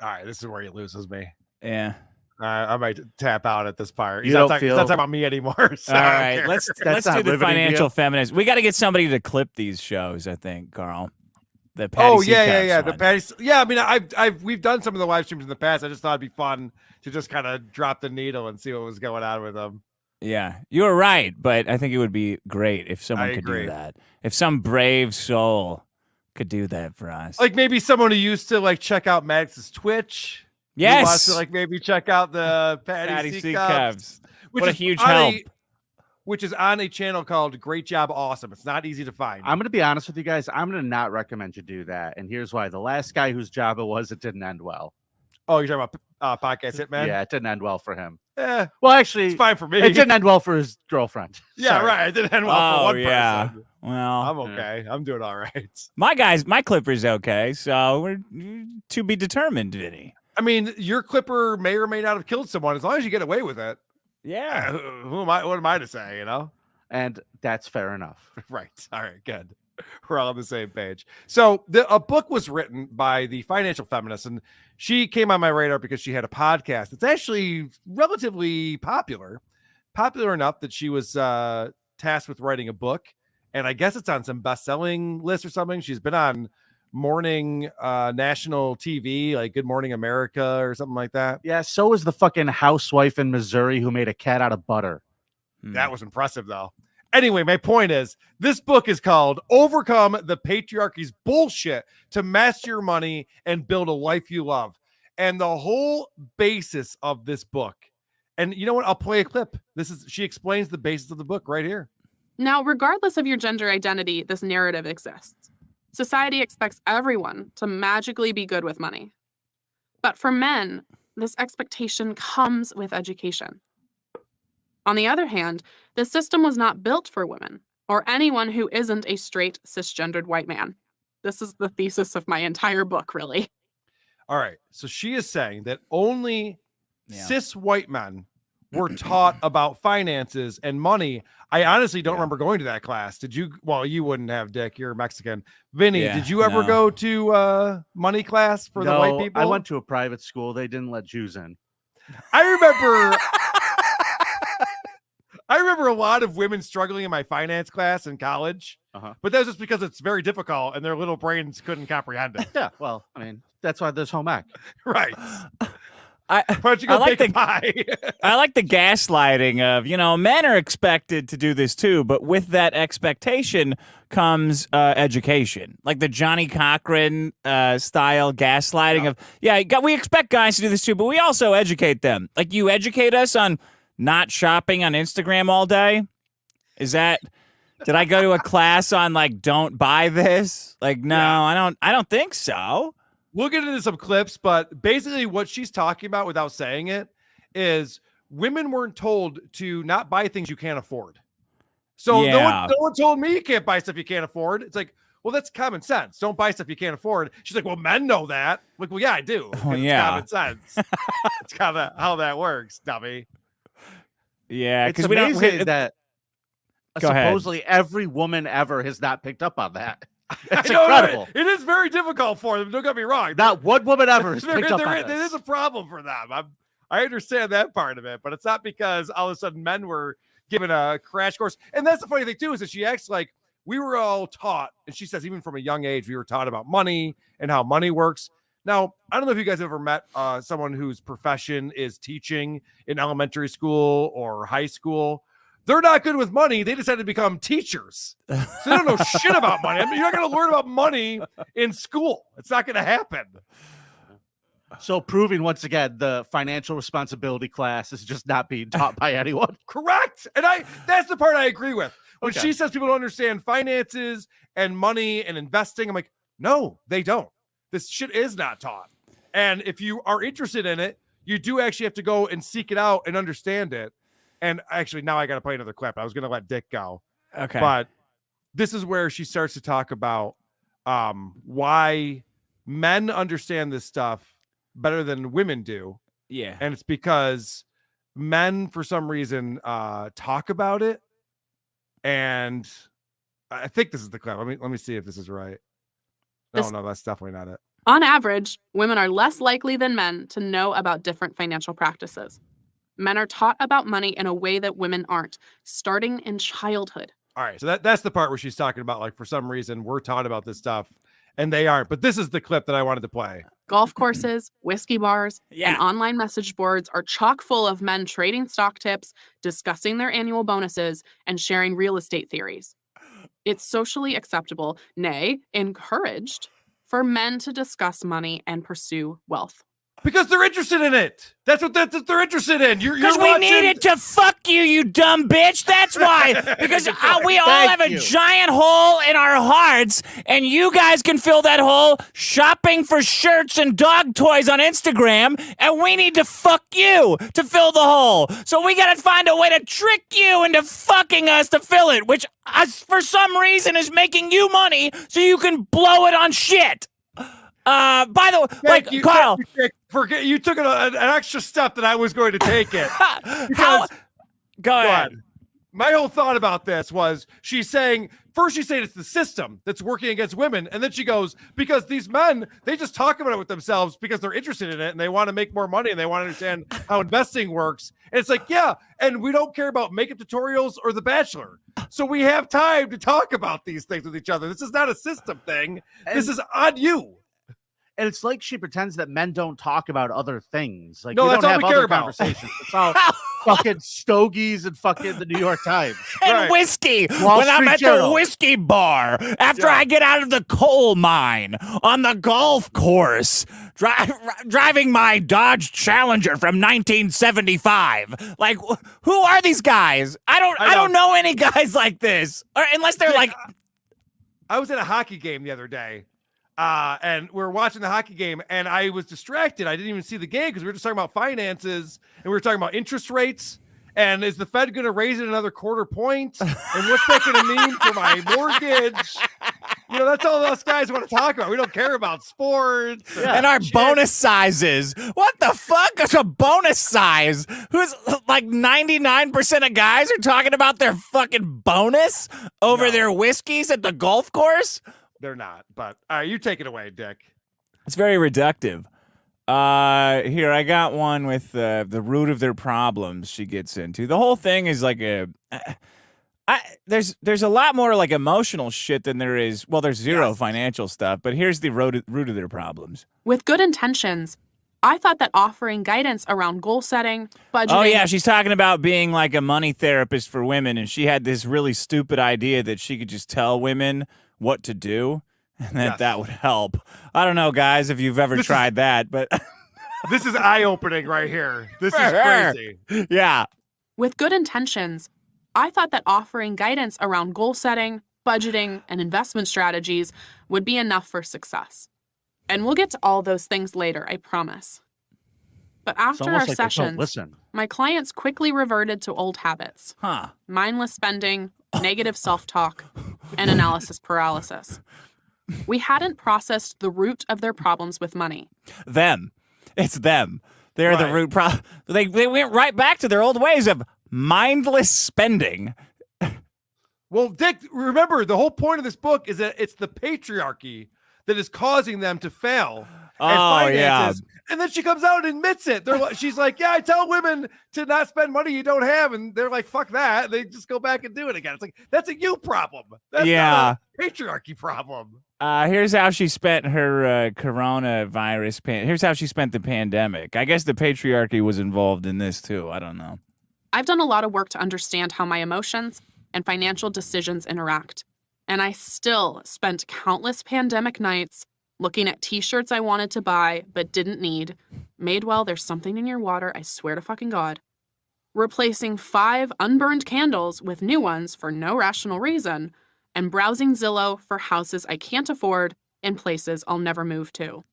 All right, this is where he loses me. Yeah. I might tap out at this part. He's You not don't talking about me anymore. So All I don't right, care. let's That's do not the riveting to Financial you. Feminist. We got to get somebody to clip these shows. I think, Carl. The Patty yeah. one. The Patty. Yeah, I mean, we've done some of the live streams in the past. I just thought it'd be fun to just kind of drop the needle and see what was going on with them. Yeah, you were right, but I think it would be great if someone I could agree. do that. If some brave soul could do that for us. Like maybe someone who used to like check out Maddox's Twitch. Who Yes. wants to like maybe check out the Patty C. Cubs. What a huge help. Which is on a channel called Great Job Awesome. It's not easy to find. I'm going to be honest with you guys. I'm going to not recommend you do that. And here's why. The last guy whose job it was, it didn't end well. Oh, you're talking about Podcast Hitman? Yeah, it didn't end well for him. Yeah. Well, actually, It's fine for me. It didn't end well for his girlfriend. Yeah, Sorry. right. It didn't end well for one person. Well, I'm okay. I'm doing all right. my clipper's okay, so we're to be determined, Vinny. I mean, your clipper may or may not have killed someone as long as you get away with it. Yeah. Who am I? What am I to say? You know? And that's fair enough. Right. All right. Good. We're all on the same page. So a book was written by the Financial Feminist, and she came on my radar because she had a podcast. It's actually relatively popular enough that she was tasked with writing a book. And I guess it's on some best-selling list or something. She's been on morning national TV, like Good Morning America or something like that. Yeah, so was the fucking housewife in Missouri who made a cat out of butter. That was impressive, though. Anyway, my point is, this book is called Overcome the Patriarchy's Bullshit to Master Your Money and Build a Life You Love. And the whole basis of this book, and you know what? I'll play a clip. She explains the basis of the book right here. Now, regardless of your gender identity, this narrative exists. Society expects everyone to magically be good with money. But for men, this expectation comes with education. On the other hand, the system was not built for women or anyone who isn't a straight cisgendered white man. This is the thesis of my entire book, really. All right. So she is saying that only cis white men were taught about finances and money. I honestly don't remember going to that class. Did you? Well, you wouldn't have, Dick. You're Mexican. Vinny, did you ever go to money class for the white people? I went to a private school. They didn't let Jews in. I remember a lot of women struggling in my finance class in college. But that's just because it's very difficult and their little brains couldn't comprehend it. Yeah, well, I mean, that's why there's home ec. Right. I Why don't you go like bake a pie? I like the gaslighting of, men are expected to do this too, but with that expectation comes education. Like the Johnny Cochran style gaslighting of, we expect guys to do this too, but we also educate them. Like you educate us on not shopping on Instagram all day. Did I go to a class on like don't buy this? Like, no, I don't think so. We'll get into some clips, but basically what she's talking about without saying it is women weren't told to not buy things you can't afford. So no one told me you can't buy stuff you can't afford. It's like, well, that's common sense. Don't buy stuff you can't afford. She's like, well, men know that. I'm like, well, yeah, I do. It's common sense. It's kind of how that works, dummy. Yeah, because we don't hit that. Supposedly every woman ever has not picked up on that. It's incredible. It is very difficult for them. Don't get me wrong. Not one woman ever has picked up on it. It is a problem for them. I understand that part of it, but it's not because all of a sudden men were given a crash course. And that's the funny thing too, is that she acts like we were all taught, and she says even from a young age, we were taught about money and how money works. Now, I don't know if you guys have ever met someone whose profession is teaching in elementary school or high school. They're not good with money. They decided to become teachers. So they don't know shit about money. I mean, you're not going to learn about money in school. It's not going to happen. So proving once again, the financial responsibility class is just not being taught by anyone. Correct. And that's the part I agree with. When she says people don't understand finances and money and investing, I'm like, no, they don't. This shit is not taught. And if you are interested in it, you do actually have to go and seek it out and understand it. And actually, now I got to play another clip. I was going to let Dick go. Okay. But this is where she starts to talk about why men understand this stuff better than women do. Yeah. And it's because men, for some reason, talk about it. And I think this is the clip. Let me see if this is right. No, that's definitely not it. On average, women are less likely than men to know about different financial practices. Men are taught about money in a way that women aren't, starting in childhood. All right. So that's the part where she's talking about, like, for some reason, we're taught about this stuff and they aren't. But this is the clip that I wanted to play. Golf courses, whiskey bars, and online message boards are chock full of men trading stock tips, discussing their annual bonuses, and sharing real estate theories. It's socially acceptable, nay, encouraged, for men to discuss money and pursue wealth. Because they're interested in it. That's what they're interested in. Because we needed to fuck you, you dumb bitch. That's why. Because we all have a giant hole in our hearts, and you guys can fill that hole shopping for shirts and dog toys on Instagram, and we need to fuck you to fill the hole. So we gotta find a way to trick you into fucking us to fill it, which for some reason is making you money so you can blow it on shit. By the way, Carl, forget you took an extra step that I was going to take it. Go ahead. My whole thought about this was she's saying it's the system that's working against women, and then she goes, because these men, they just talk about it with themselves because they're interested in it and they want to make more money and they want to understand how investing works. And it's like, yeah, and we don't care about makeup tutorials or The Bachelor. So we have time to talk about these things with each other. This is not a system thing. This is on you. And it's like she pretends that men don't talk about other things. Like, no, we that's don't all have we care other about. Conversations. It's all fucking stogies and fucking the New York Times. And whiskey. Wall when I'm Street at Journal. the whiskey bar after I get out of the coal mine on the golf course, driving my Dodge Challenger from 1975. Like, who are these guys? I don't know any guys like this, or unless they're like. I was at a hockey game the other day. And we were watching the hockey game, and I was distracted. I didn't even see the game because we were just talking about finances, and we were talking about interest rates. And is the Fed going to raise it another quarter point? And what's that going to mean for my mortgage? That's all us guys want to talk about. We don't care about sports. And our bonus sizes. What the fuck is a bonus size? Who's like 99% of guys are talking about their fucking bonus over their whiskeys at the golf course? They're not, but you take it away, Dick. It's very reductive. Here, I got one with the root of their problems she gets into. The whole thing is like There's a lot more like emotional shit than there is. Well, there's zero financial stuff, but here's the root of their problems. With good intentions, I thought that offering guidance around goal setting, budgeting. Oh yeah, she's talking about being like a money therapist for women, and she had this really stupid idea that she could just tell women what to do, and that would help. I don't know, guys, if you've ever tried that, but this is eye-opening right here. This is crazy. Yeah. With good intentions, I thought that offering guidance around goal setting, budgeting, and investment strategies would be enough for success. And we'll get to all those things later, I promise. But after our sessions, my clients quickly reverted to old habits. Mindless spending, negative self-talk, and analysis paralysis. We hadn't processed the root of their problems with money. It's them. They're the root problem. They went right back to their old ways of mindless spending. Well, Dick, remember, the whole point of this book is that it's the patriarchy that is causing them to fail at finances. And then she comes out and admits it. She's like, yeah, I tell women to not spend money you don't have. And they're like, fuck that. They just go back and do it again. It's like, that's a you problem. That's not a patriarchy problem. Here's how she spent her coronavirus. Here's how she spent the pandemic. I guess the patriarchy was involved in this too. I don't know. I've done a lot of work to understand how my emotions and financial decisions interact. And I still spent countless pandemic nights looking at t-shirts I wanted to buy but didn't need. Madewell, there's something in your water, I swear to fucking God. Replacing 5 unburned candles with new ones for no rational reason, and browsing Zillow for houses I can't afford in places I'll never move to.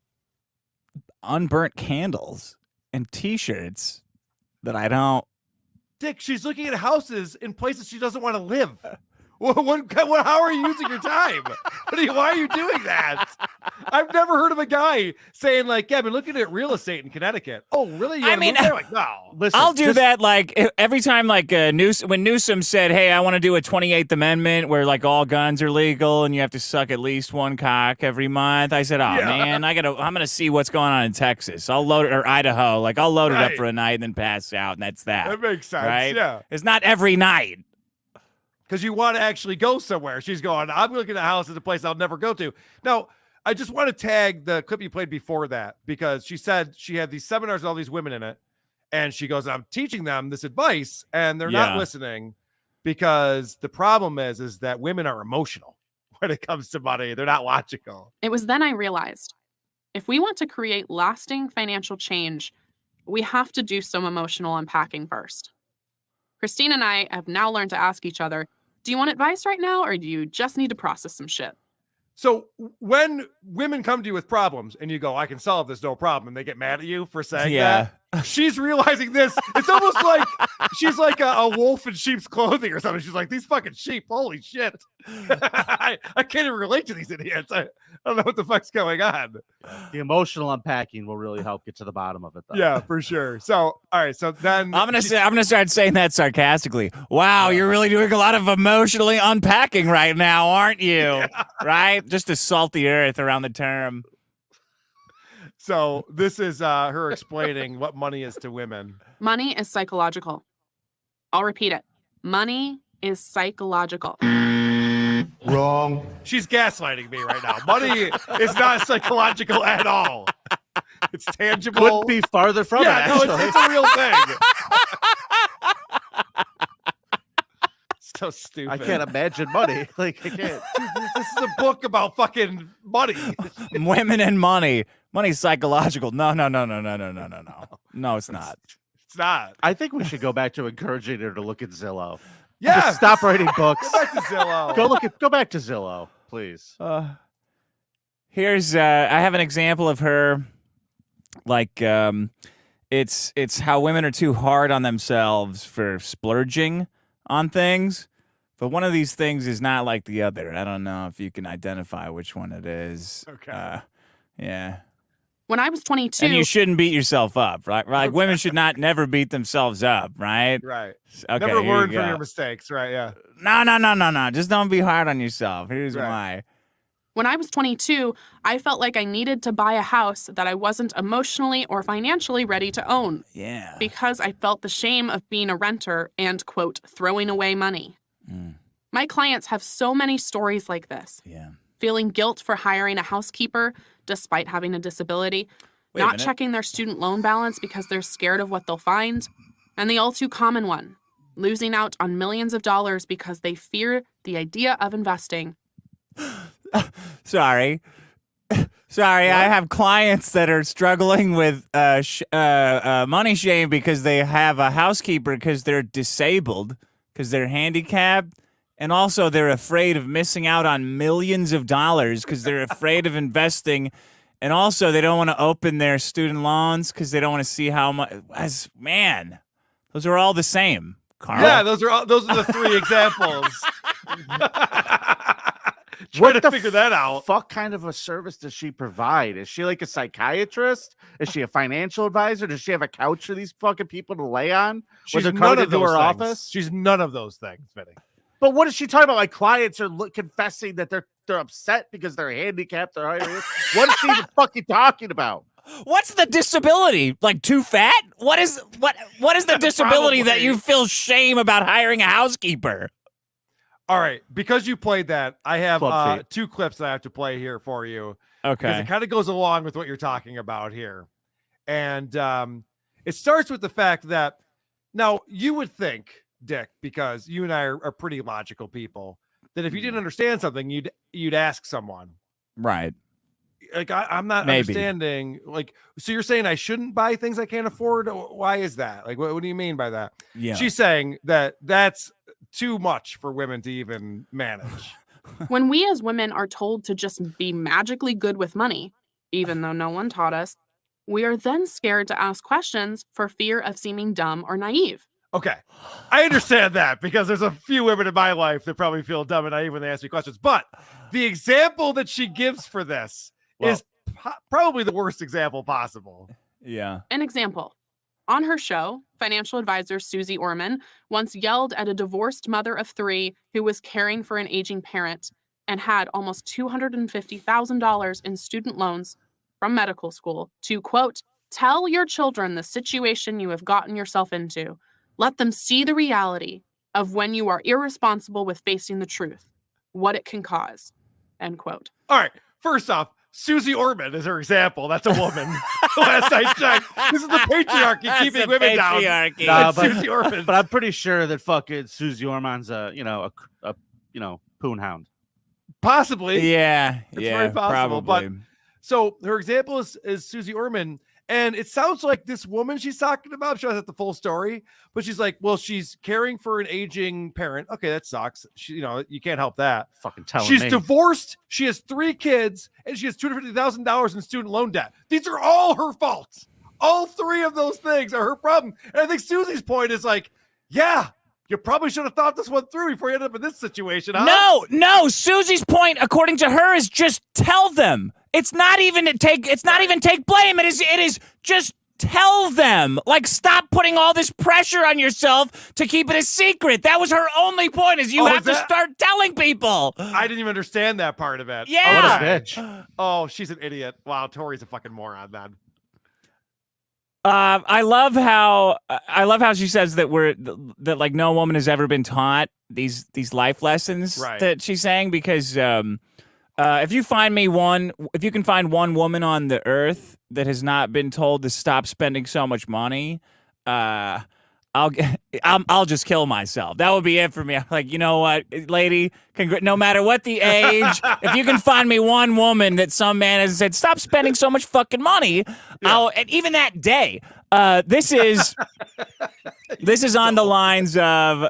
Unburnt candles and t-shirts that I don't... Dick, she's looking at houses in places she doesn't want to live. How are you using your time? Why are you doing that? I've never heard of a guy saying like, yeah, I've been looking at real estate in Connecticut. Oh, really? I mean, like, no. Listen, I'll do that like every time like when Newsom said, hey, I want to do a 28th Amendment where like all guns are legal and you have to suck at least one cock every month. I said, man, I'm going to see what's going on in Texas. I'll load it, or Idaho. Like I'll load it up for a night and then pass out, and that's that. That makes sense. Right? Yeah. It's not every night. Because you want to actually go somewhere. She's going, I'm looking at houses at a place I'll never go to. Now, I just want to tag the clip you played before that, because she said she had these seminars with all these women in it. And she goes, I'm teaching them this advice and they're not listening, because the problem is that women are emotional when it comes to money. They're not logical. It was then I realized, if we want to create lasting financial change, we have to do some emotional unpacking first. Christine and I have now learned to ask each other, do you want advice right now, or do you just need to process some shit? So when women come to you with problems and you go, I can solve this, no problem, and they get mad at you for saying that, she's realizing this. It's almost like she's like a wolf in sheep's clothing or something. She's like, these fucking sheep, holy shit. I can't even relate to these idiots. I don't know what the fuck's going on. The emotional unpacking will really help get to the bottom of it, though. Yeah, for sure. So, all right. So then I'm gonna start saying that sarcastically. Wow, you're really doing a lot of emotionally unpacking right now, aren't you? Yeah. Right? Just to salt the earth around the term. So this is her explaining what money is to women. Money is psychological. I'll repeat it. Money is psychological. Wrong. She's gaslighting me right now. Money is not psychological at all. It's tangible. Couldn't be farther from it, actually. No, it's a real thing. So stupid. I can't imagine money. Like, I can't. Dude, this is a book about fucking money. Women and money. Money's psychological. No. No, it's not. It's not. I think we should go back to encouraging her to look at Zillow. Yeah. Just stop writing books. Go back to Zillow. Go back to Zillow, please. Here's I have an example of her. Like it's how women are too hard on themselves for splurging on things. But one of these things is not like the other. I don't know if you can identify which one it is. Okay. Yeah. When I was 22... And you shouldn't beat yourself up, right? Like women should never beat themselves up, right? Right. Okay, never here learn you from go. your mistakes, right? Yeah. No. Just don't be hard on yourself. Here's why. When I was 22, I felt like I needed to buy a house that I wasn't emotionally or financially ready to own. Yeah. Because I felt the shame of being a renter and, quote, throwing away money. My clients have so many stories like this. Yeah. Feeling guilt for hiring a housekeeper despite having a disability, Wait a not minute. checking their student loan balance because they're scared of what they'll find, and the all too common one, losing out on millions of dollars because they fear the idea of investing. Sorry. Sorry, I have clients that are struggling with money shame because they have a housekeeper because they're disabled, because they're handicapped, and also they're afraid of missing out on millions of dollars because they're afraid of investing, and also they don't want to open their student loans because they don't want to see how much. Man, those are all the same, Carl. Yeah, those are the three examples. What to figure that out. Fuck kind of a service does she provide? Is she like a psychiatrist? Is she a financial advisor? Does she have a couch for these fucking people to lay on? She's When they're none coming of into those her things. office? She's none of those things, Vinny. But what is she talking about? Like clients are confessing that they're upset because they're handicapped or higher risk. What is she even fucking talking about? What's the disability? Like too fat? What is the disability that you feel shame about hiring a housekeeper? All right, because you played that, I have Club feet. 2 clips that I have to play here for you. Okay. Because it kind of goes along with what you're talking about here. And it starts with the fact that, now you would think, Dick, because you and I are pretty logical people, that if you didn't understand something, you'd ask someone. Right. Like I'm not Maybe. understanding. Like, so you're saying I shouldn't buy things I can't afford? Why is that? Like, what do you mean by that? Yeah. She's saying that that's too much for women to even manage. When we as women are told to just be magically good with money, even though no one taught us, we are then scared to ask questions for fear of seeming dumb or naive. Okay, I understand that because there's a few women in my life that probably feel dumb and naive when they ask me questions. But the example that she gives for this is probably the worst example possible. Yeah. An example. On her show, financial advisor Susie Orman once yelled at a divorced mother of 3 who was caring for an aging parent and had almost $250,000 in student loans from medical school to, quote, tell your children the situation you have gotten yourself into. Let them see the reality of when you are irresponsible with facing the truth, what it can cause, end quote. All right, first off, Susie Orman is her example. That's a woman. Last I checked, this is the patriarchy That's keeping the women patriarchy. down. Nah, It's Susie Orman. But I'm pretty sure that fucking Susie Orman's a poon hound. Possibly. Yeah. It's yeah. very possible. Probably. But so her example is Susie Orman. And it sounds like this woman she's talking about, I'm sure that's the full story, but she's like, well, she's caring for an aging parent. Okay, that sucks. You can't help that. Fucking telling She's me. divorced. She has 3 kids, and she has $250,000 in student loan debt. These are all her faults. All 3 of those things are her problem. And I think Susie's point is like, yeah, you probably should have thought this one through before you ended up in this situation, huh? No. Susie's point, according to her, is just tell them. It's not even take blame. It is just tell them. Like, stop putting all this pressure on yourself to keep it a secret. That was her only point, is you have to start telling people. I didn't even understand that part of it. Yeah. Oh, what a bitch. Oh, she's an idiot. Wow, Tori's a fucking moron, man. I love how she says that that like no woman has ever been taught these life lessons that she's saying, because if you can find one woman on the earth that has not been told to stop spending so much money, I'll just kill myself. That would be it for me. I'm like, you know what, lady, no matter what the age, if you can find me one woman that some man has said, stop spending so much fucking money, and even that day, this is on the lines of,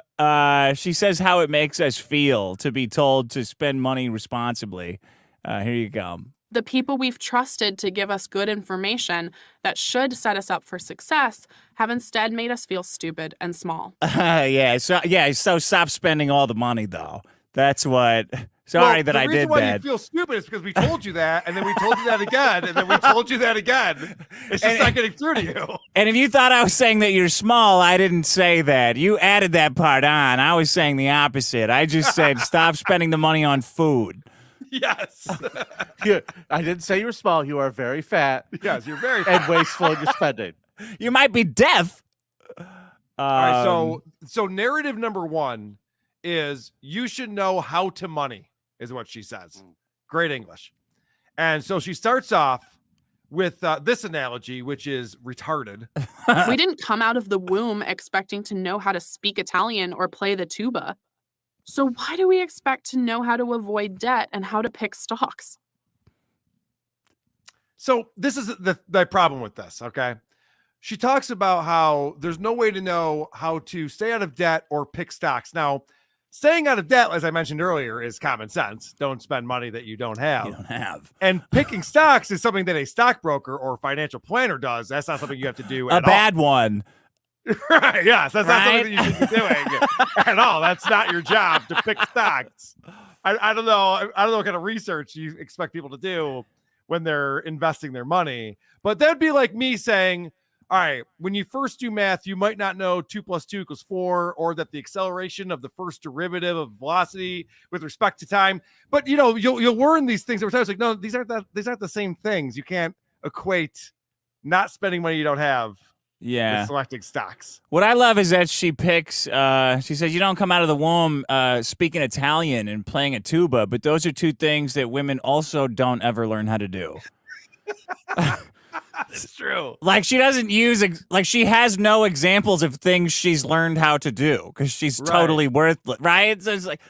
she says how it makes us feel to be told to spend money responsibly. Here you go. The people we've trusted to give us good information that should set us up for success have instead made us feel stupid and small. So stop spending all the money, though. That's what. Sorry that I did that. The reason why you feel stupid is because we told you that, and then we told you that again, and then we told you that again. It's just not getting through to you. And if you thought I was saying that you're small, I didn't say that. You added that part on. I was saying the opposite. I just said stop spending the money on food. Yes. I didn't say you were small. You are very fat. Yes, you're very fat. And wasteful in your spending. You might be deaf. All right, so narrative number 1 is you should know how to money, is what she says. Great English. And so she starts off with this analogy, which is retarded. We didn't come out of the womb expecting to know how to speak Italian or play the tuba. So why do we expect to know how to avoid debt and how to pick stocks? So this is the problem with this, okay? She talks about how there's no way to know how to stay out of debt or pick stocks. Now, staying out of debt, as I mentioned earlier, is common sense. Don't spend money that you don't have. And picking stocks is something that a stockbroker or financial planner does. That's not something you have to do at A bad one. Right, yes. That's not Right? something that you should be doing at all. That's not your job to pick stocks. I don't know. I don't know what kind of research you expect people to do when they're investing their money. But that'd be like me saying, all right, when you first do math, you might not know 2 + 2 = 4, or that the acceleration of the first derivative of velocity with respect to time. But you know, you'll learn these things over time. It's like, no, these aren't the same things. You can't equate not spending money you don't have Yeah. with selecting stocks. What I love is that she picks, she says, you don't come out of the womb speaking Italian and playing a tuba, but those are two things that women also don't ever learn how to do. It's true. Like she doesn't use, like she has no examples of things she's learned how to do because she's totally worthless, right? So it's like,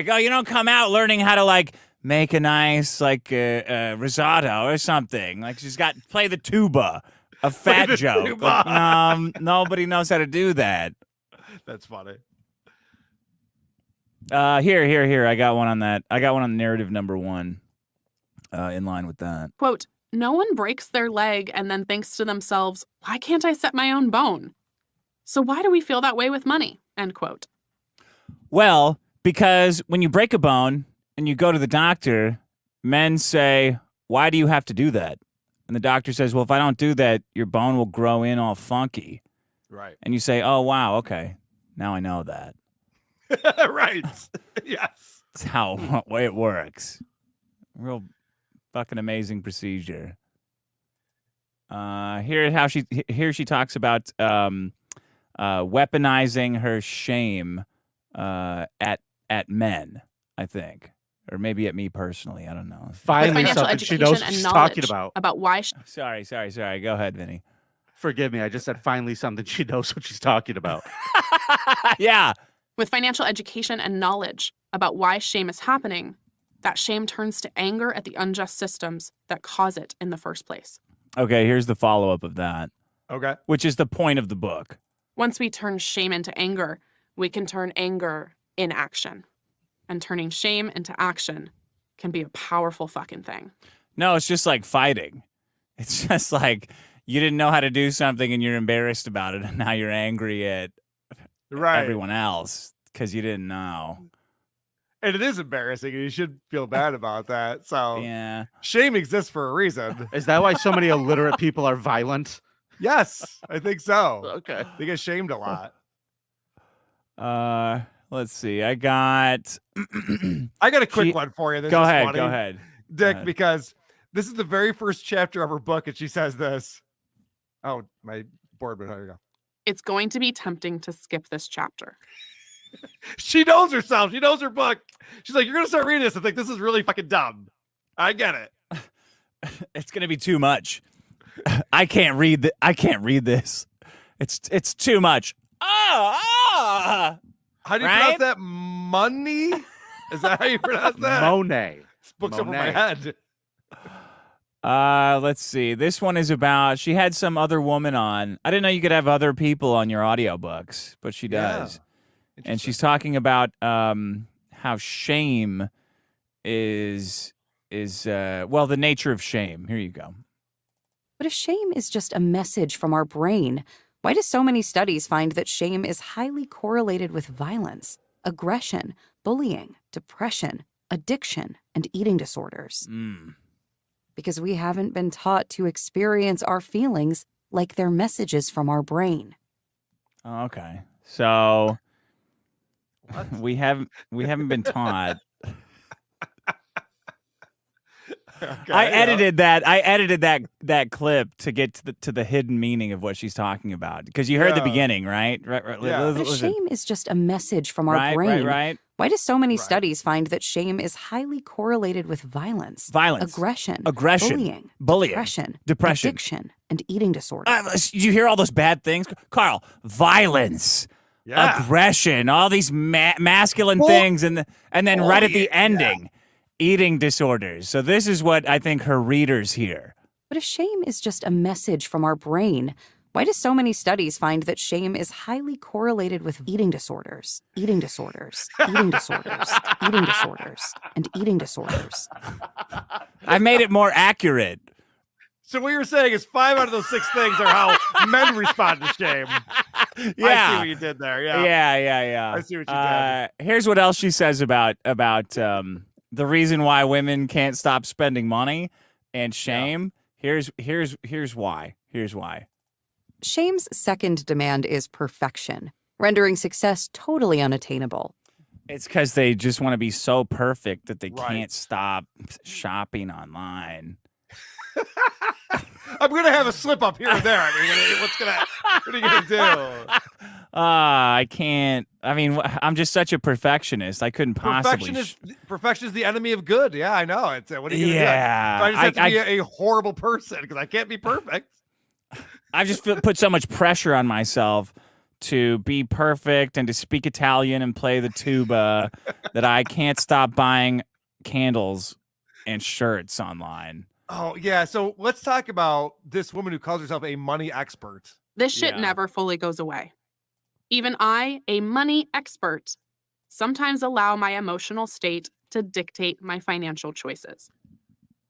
oh, you don't come out learning how to like make a nice like risotto or something. Like she's got play the tuba, a fat joke. Like, nobody knows how to do that. That's funny. Here. I got one on that. I got one on narrative number 1 in line with that. Quote, no one breaks their leg and then thinks to themselves, why can't I set my own bone? So why do we feel that way with money? End quote. Well, because when you break a bone and you go to the doctor, men say, why do you have to do that? And the doctor says, well, if I don't do that, your bone will grow in all funky. Right. And you say, oh, wow, okay. Now I know that. Right. Yes. That's how way it works. Real fucking amazing procedure. Here she talks about weaponizing her shame at men, I think. Or maybe at me personally. I don't know. Finally, something she knows what she's talking about. About why. Sorry. Go ahead, Vinny. Forgive me. I just said finally something she knows what she's talking about. Yeah. With financial education and knowledge about why shame is happening, that shame turns to anger at the unjust systems that cause it in the first place. Okay, here's the follow-up of that. Okay. Which is the point of the book. Once we turn shame into anger, we can turn anger in action. And turning shame into action can be a powerful fucking thing. No, it's just like fighting. It's just like you didn't know how to do something and you're embarrassed about it, and now you're angry at everyone else because you didn't know. And it is embarrassing, and you should feel bad about that. So yeah, shame exists for a reason. Is that why so many illiterate people are violent? Yes, I think so. Okay. They get shamed a lot. Let's see. I got a quick one for you. This go is ahead. funny, Go ahead, Dick, because this is the very first chapter of her book, and she says this. Oh, my board, but here you go. It's going to be tempting to skip this chapter. She knows herself. She knows her book. She's like, you're going to start reading this and think this is really fucking dumb. I get it. It's going to be too much. I can't read I can't read this. It's too much. How do you pronounce that? Money? Is that how you pronounce that? Monet. This book's over Monet. my head. Let's see. This one is about, she had some other woman on. I didn't know you could have other people on your audiobooks, but she does. And she's talking about how shame is the nature of shame. Here you go. But if shame is just a message from our brain, why do so many studies find that shame is highly correlated with violence, aggression, bullying, depression, addiction, and eating disorders? Because we haven't been taught to experience our feelings like they're messages from our brain. Okay. So we haven't been taught. Okay, I edited that clip to get to the hidden meaning of what she's talking about, because you heard the beginning, right? Right. But if shame is just a message from our brain, Why do so many studies find that shame is highly correlated with violence, aggression, bullying, depression, addiction, and eating disorders? Did you hear all those bad things? Carl, violence, aggression, all these masculine things, and then right at the ending, eating disorders. So this is what I think her readers hear. But if shame is just a message from our brain, why do so many studies find that shame is highly correlated with eating disorders, and eating disorders? I made it more accurate. So what you're saying is 5 out of those 6 things are how men respond to shame. Yeah. I see what you did there. Yeah. I see what you did. Here's what else she says about the reason why women can't stop spending money and shame. Here's why. Shame's second demand is perfection, rendering success totally unattainable. It's because they just want to be so perfect that they can't stop shopping online. I'm gonna have a slip up here and there. I mean, what are you gonna do? I can't. I mean, I'm just such a perfectionist. I couldn't possibly. Perfection is the enemy of good. Yeah, I know. It's what are you gonna do? Yeah, So I just have to be a horrible person because I can't be perfect. I've just put so much pressure on myself to be perfect and to speak Italian and play the tuba that I can't stop buying candles and shirts online. Oh, yeah. So let's talk about this woman who calls herself a money expert. This shit never fully goes away. Even I, a money expert, sometimes allow my emotional state to dictate my financial choices.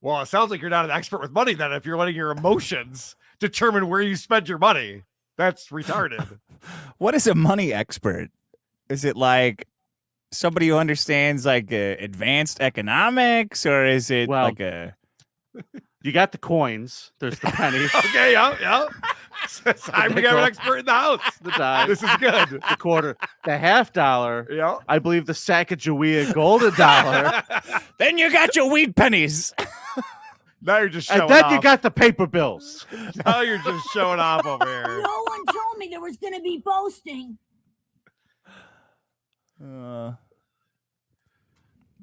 Well, it sounds like you're not an expert with money then if you're letting your emotions determine where you spend your money. That's retarded. What is a money expert? Is it like somebody who understands like advanced economics, or is it like a... You got the coins. There's the pennies. Okay, yeah. We got an expert in the house. The dime. This is good. The quarter. The half dollar. Yeah. I believe the Sacagawea golden dollar. Then you got your weed pennies. Now you're just showing and then off. you got the paper bills. Now you're just showing off over here. No one told me there was going to be boasting.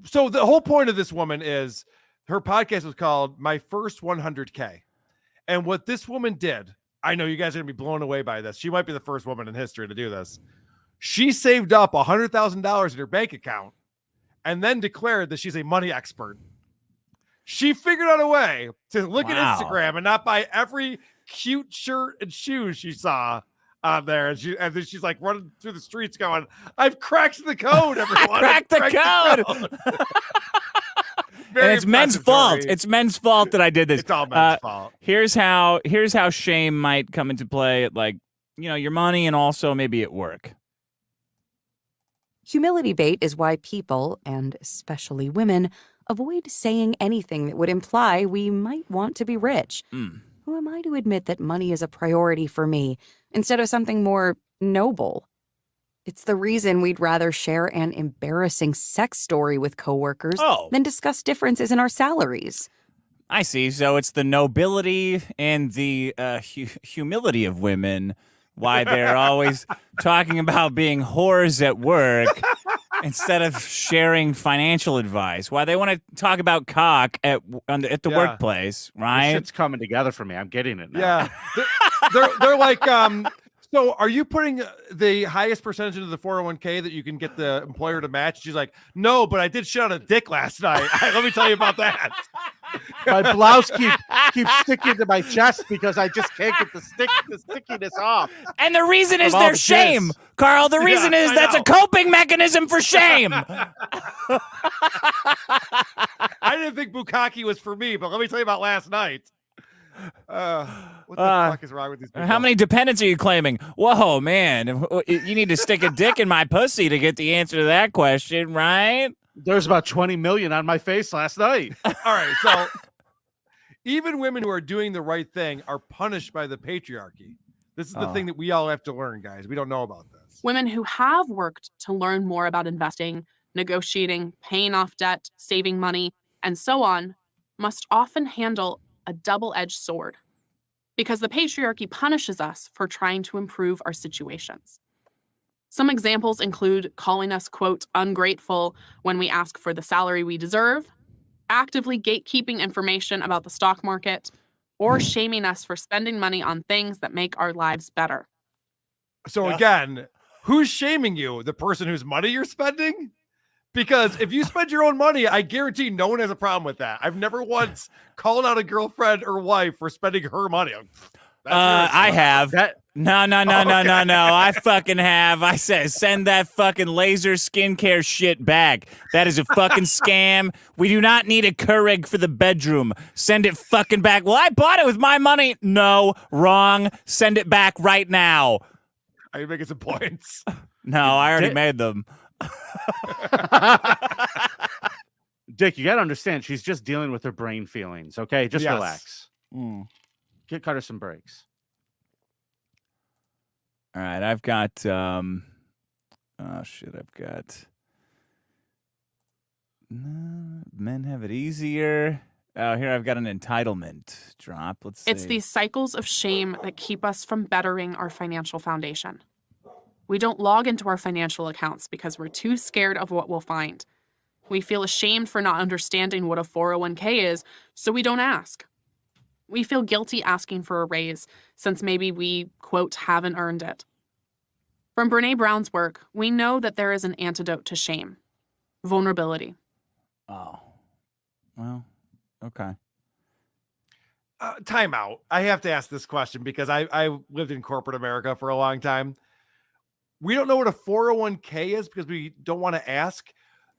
So the whole point of this woman is her podcast was called My First 100K. And what this woman did, I know you guys are going to be blown away by this. She might be the first woman in history to do this. She saved up $100,000 in her bank account and then declared that she's a money expert. She figured out a way to look at Instagram and not buy every cute shirt and shoes she saw on there. And then she's like running through the streets going, I've cracked the code, everyone. Cracked the code. And it's men's fault. It's men's fault that I did this. It's all men's fault. Here's how shame might come into play at, like, you know, your money and also maybe at work. Humility bait is why people, and especially women, avoid saying anything that would imply we might want to be rich. Who am I to admit that money is a priority for me instead of something more noble? It's the reason we'd rather share an embarrassing sex story with coworkers than discuss differences in our salaries. I see. So it's the nobility and the humility of women, why they're always talking about being whores at work instead of sharing financial advice. Why they want to talk about cock at the workplace, right? This shit's coming together for me. I'm getting it now. Yeah. They're like, so are you putting the highest percentage into the 401k that you can get the employer to match? She's like, no, but I did shit on a dick last night. Let me tell you about that. My blouse keeps sticking to my chest because I just can't get the stickiness off. And the reason is their shame, Carl. The reason is that's a coping mechanism for shame. I didn't think bukkake was for me, but let me tell you about last night. What the fuck is wrong with these people? How many dependents are you claiming? Whoa, man. You need to stick a dick in my pussy to get the answer to that question, right? There's about 20 million on my face last night. All right, so even women who are doing the right thing are punished by the patriarchy. This is the thing that we all have to learn, guys. We don't know about this. Women who have worked to learn more about investing, negotiating, paying off debt, saving money, and so on, must often handle a double-edged sword because the patriarchy punishes us for trying to improve our situations. Some examples include calling us, quote, ungrateful when we ask for the salary we deserve, actively gatekeeping information about the stock market, or shaming us for spending money on things that make our lives better. So again, who's shaming you? The person whose money you're spending? Because if you spend your own money, I guarantee no one has a problem with that. I've never once called out a girlfriend or wife for spending her money. I have. No. I fucking have. I said, send that fucking laser skincare shit back. That is a fucking scam. We do not need a Keurig for the bedroom. Send it fucking back. Well, I bought it with my money. No, wrong. Send it back right now. Are you making some points? No, I already made them. Dick, you got to understand, she's just dealing with her brain feelings, okay? Just Yes. relax. Cut her some breaks. All right, I've got I've got men have it easier. Oh, here I've got an entitlement drop. Let's see. It's these cycles of shame that keep us from bettering our financial foundation. We don't log into our financial accounts because we're too scared of what we'll find. We feel ashamed for not understanding what a 401k is, so we don't ask. We feel guilty asking for a raise since maybe we, quote, haven't earned it. From Brene Brown's work, we know that there is an antidote to shame: vulnerability. Oh, well, okay. Time out. I have to ask this question because I lived in corporate America for a long time. We don't know what a 401k is because we don't want to ask.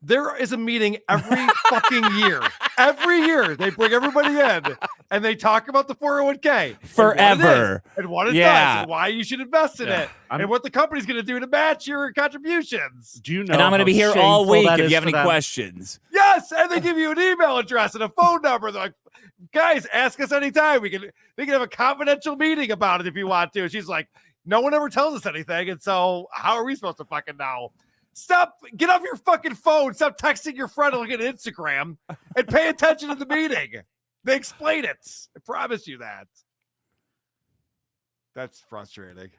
There is a meeting every fucking year. Every year they bring everybody in and they talk about the 401k forever and what it does and why you should invest in it and what the company's going to do to match your contributions. Do you know? And I'm going to be here all week if you have any questions. Yes, and they give you an email address and a phone number. They're like, guys, ask us anytime. They can have a confidential meeting about it if you want to. And she's like, no one ever tells us anything, and so how are we supposed to fucking know? Stop, get off your fucking phone, stop texting your friend and look at Instagram, and pay attention to the meeting. They explain it. I promise you that. That's frustrating.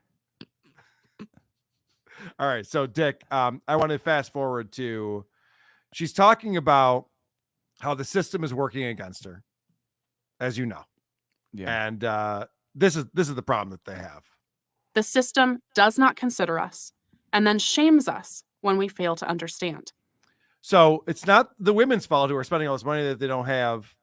All right, so Dick, I want to fast forward to, she's talking about how the system is working against her, as you know. Yeah. And this is the problem that they have. The system does not consider us and then shames us when we fail to understand. So it's not the women's fault who are spending all this money that they don't have.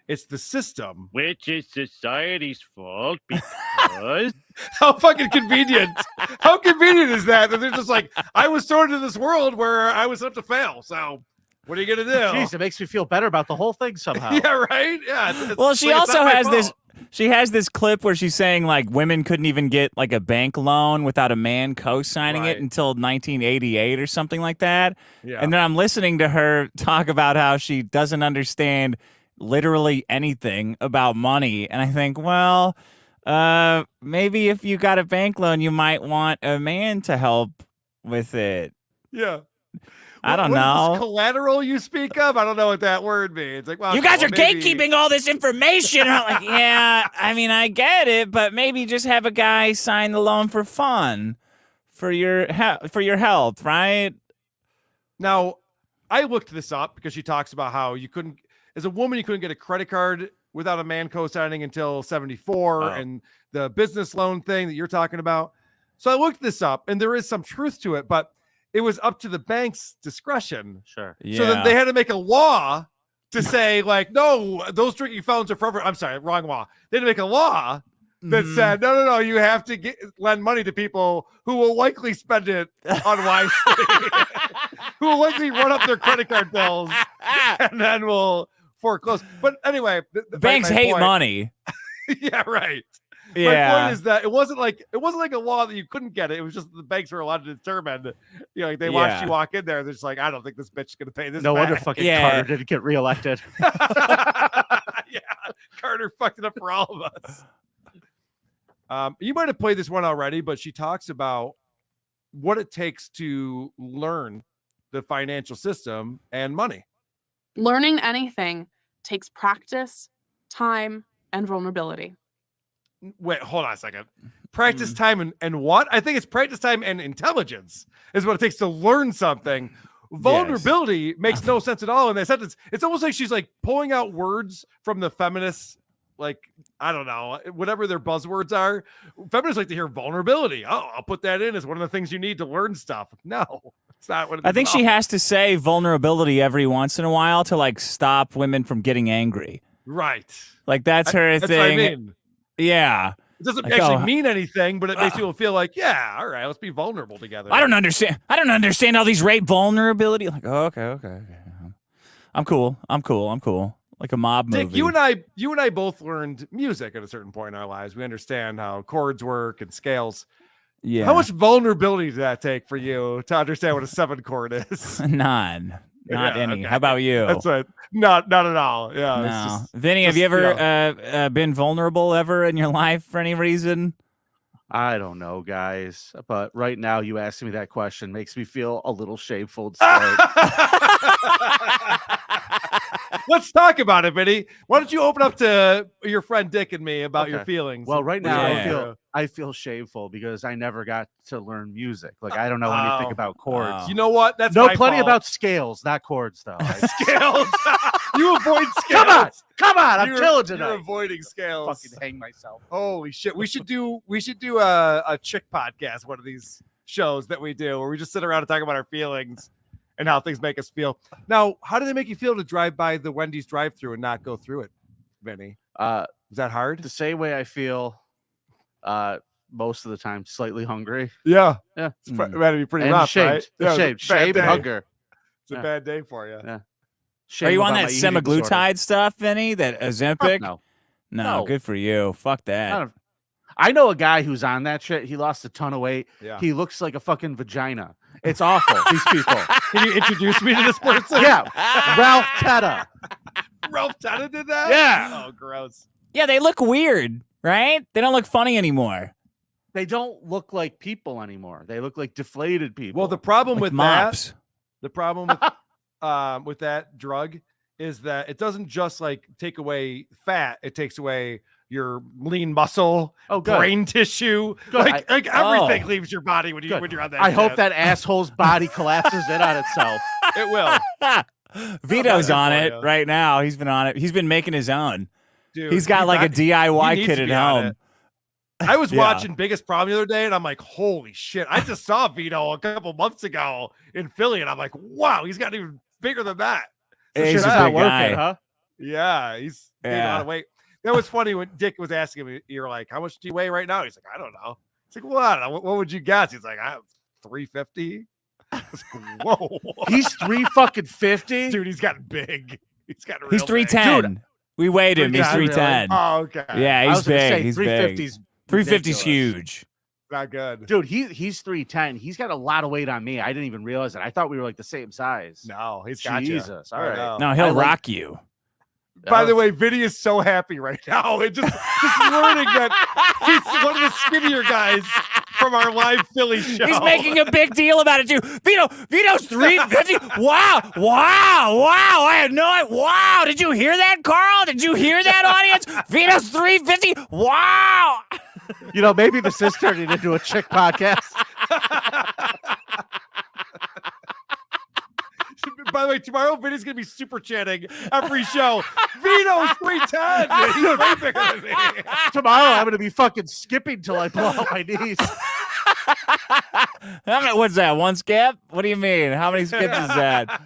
It's the system. Which is society's fault because... How fucking convenient. How convenient is that? That they're just like, I was thrown into this world where I was up to fail. So what are you going to do? Jeez, it makes me feel better about the whole thing somehow. Yeah, right? Yeah. Well, she also has this. She has this clip where she's saying like women couldn't even get like a bank loan without a man co-signing it until 1988 or something like that. Yeah. And then I'm listening to her talk about how she doesn't understand literally anything about money. And I think, well, maybe if you got a bank loan, you might want a man to help with it. Yeah. I don't what know. Is this collateral you speak of? I don't know what that word means. Like, well, You guys are maybe... gatekeeping all this information. And I'm like, yeah, I mean, I get it, but maybe just have a guy sign the loan for fun, for your health, right? Now, I looked this up because she talks about how you couldn't, as a woman, you couldn't get a credit card without a man co-signing until 74, and the business loan thing that you're talking about. So I looked this up, and there is some truth to it, but it was up to the bank's discretion. Sure. So then they had to make a law to say, like, no, those drinking fountains are forever. I'm sorry, wrong law. They had to make a law that said, no, you have to lend money to people who will likely spend it unwisely, who will likely run up their credit card bills and then will foreclose. But anyway, banks hate money. Yeah, right. Yeah. My point is that it wasn't like a law that you couldn't get it. It was just the banks were allowed to determine. You know, like they watched you walk in there. They're just like, I don't think this bitch is going to pay this. No wonder back. fucking Carter didn't get reelected. Yeah, Carter fucked it up for all of us. You might have played this one already, but she talks about what it takes to learn the financial system and money. Learning anything takes practice, time, and vulnerability. Wait, hold on a second. practice time and what? I think it's practice time and intelligence is what it takes to learn something. Vulnerability makes no sense at all in that sentence. It's almost like she's like pulling out words from the feminists, like, I don't know, whatever their buzzwords are. Feminists like to hear vulnerability. Oh, I'll put that in as one of the things you need to learn stuff. No, it's not what it is. I think she has to say vulnerability every once in a while to like stop women from getting angry. Right. Like that's her That's thing. what I mean. Yeah. It doesn't Like, actually mean anything, but it makes people feel like, yeah, all right, let's be vulnerable together. I don't understand all these rape vulnerability. Like, oh, okay. I'm cool. Like a mob movie. Dick, you and I both learned music at a certain point in our lives. We understand how chords work and scales. Yeah. How much vulnerability does that take for you to understand what a 7 chord is? None. Not Yeah, any. okay. How about you? That's right. Not at all. Yeah. No. It's just, Vinny, have you ever been vulnerable ever in your life for any reason? I don't know, guys. But right now, you asking me that question makes me feel a little shameful. Let's talk about it, Vinny. Why don't you open up to your friend Dick and me about your feelings? Well, right now Yeah. I feel shameful because I never got to learn music. Like I don't know anything about chords. You know what? That's know my plenty fault. about scales, not chords, though. Scales. You avoid scales. Come on! I'm You're- killing tonight. You're avoiding scales. Fucking hang myself. Holy shit! We should do a chick podcast, one of these shows that we do, where we just sit around and talk about our feelings and how things make us feel. Now, how do they make you feel to drive by the Wendy's drive-thru and not go through it, Vinny? Is that hard? The same way I feel most of the time, slightly hungry. Yeah. Yeah. It's that'd be pretty And rough, shamed. right? It's Yeah, shamed. it's a bad Shame and day. hunger. It's a Yeah. bad day for you. Yeah. Are Shame you on about that my eating disorder. semaglutide stuff, Vinny? That Ozempic? No. No, No. good for you. Fuck that. I know a guy who's on that shit. He lost a ton of weight. Yeah. He looks like a fucking vagina. It's awful. These people. Can you introduce me to this person? Yeah. Ralph Tedda. Ralph Tedda did that? Yeah. Oh, gross. Yeah, they look weird, right? They don't look funny anymore. They don't look like people anymore. They look like deflated people. Well, the problem Like with mops. that, the problem with that drug is that it doesn't just like take away fat; it takes away your lean muscle, Oh, good. brain tissue, Good. like everything Oh. leaves your body when Good. you're on that. I hope shit. that asshole's body collapses in on itself. It will. Vito's on for it you. right now. He's been on it. He's been making his own. Dude, He's got like a he DIY needs kit to at be on home. it. I was Yeah. watching Biggest Problem the other day, and I'm like, holy shit! I just saw Vito a couple months ago in Philly, and I'm like, wow, he's got even bigger than that. So He's shit's a not big working, guy. huh? Yeah, he's gained a lot of weight. That was funny when Dick was asking me, you're like, how much do you weigh right now? He's like, I don't know. It's like, well, I don't know. What would you guess? He's like, I'm 350. I was like, whoa. He's 350. Dude, he's gotten big. He's got real He's big. 310. We weighed him. He's 310, 310. Oh, okay. Yeah, I he's was gonna say, big. He's 350's big. 350's ridiculous. huge. Not good. Dude, he's 310. He's got a lot of weight on me. I didn't even realize it. I thought we were like the same size. No, he's got you. Jesus. All I right. know. No, he'll I like- rock you. By the way, Vinny is so happy right now. It just learning that he's one of the skinnier guys from our live Philly show. He's making a big deal about it too. Vito's 350. Wow. I had no idea. Wow. Did you hear that, Carl? Did you hear that, audience? Vito's 350. Wow. You know, maybe this is turning into a chick podcast. By the way, tomorrow Vinny's gonna be super chatting every show. Vito's 310. He's way bigger than me. Tomorrow, I'm going to be fucking skipping till I blow out my knees. What's that? One skip? What do you mean? How many skips is that?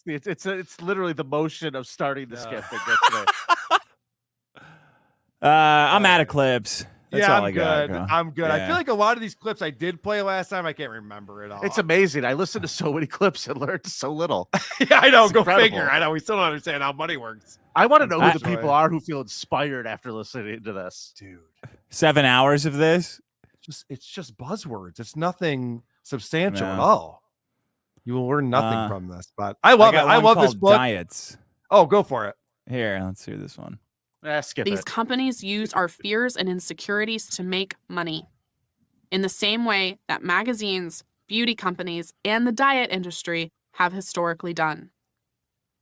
It's literally the motion of starting the skip that gets me. I'm out of clips. That's yeah, all I'm I got. good. I'm good. I Yeah. feel like a lot of these clips I did play last time, I can't remember it all. It's amazing. I listened to so many clips and learned so little. Yeah, I know. It's Go incredible. figure. I know. We still don't understand how money works. I want to know who the Unfortunately. people are who feel inspired after listening to this. Dude. 7 hours of this? It's just buzzwords. It's nothing substantial No. at all. You will learn nothing Uh, from this. But I love it. got I one love this called book. Diets. Oh, go for it. Here, let's hear this one. Skip These it. companies use our fears and insecurities to make money. In the same way that magazines, beauty companies, and the diet industry have historically done.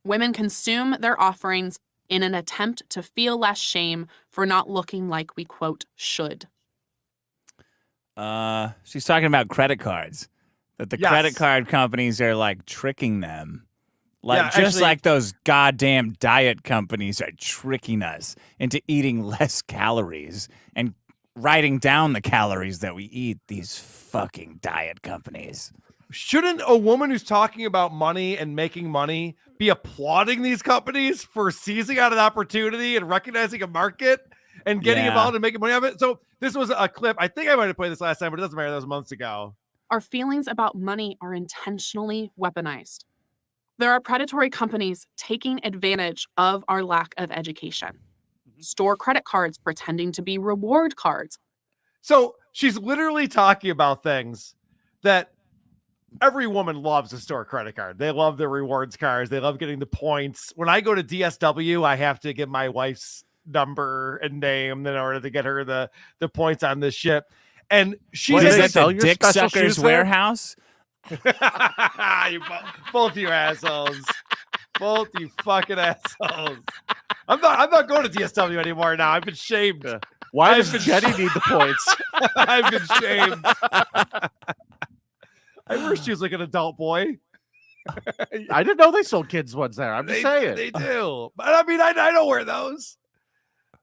Women consume their offerings in an attempt to feel less shame for not looking like we, quote, should. She's talking about credit cards. That the credit card companies are like tricking them. Like just like those goddamn diet companies are tricking us into eating less calories and writing down the calories that we eat, these fucking diet companies. Shouldn't a woman who's talking about money and making money be applauding these companies for seizing out an opportunity and recognizing a market and getting involved and making money out of it? So this was a clip. I think I might have played this last time, but it doesn't matter. That was months ago. Our feelings about money are intentionally weaponized. There are predatory companies taking advantage of our lack of education. Store credit cards pretending to be reward cards. So she's literally talking about things that every woman loves to store a credit card. They love the rewards cards. They love getting the points. When I go to DSW, I have to give my wife's number and name in order to get her the points on this ship. And she's at the Dick Sucker's warehouse. Both you assholes. Both you fucking assholes. I'm not going to DSW anymore now. I've been shamed. Why does Jenny need the points? I've been shamed. I wish she was like an adult boy. I didn't know they sold kids ones there. I'm just saying. They do. But I mean, I don't wear those.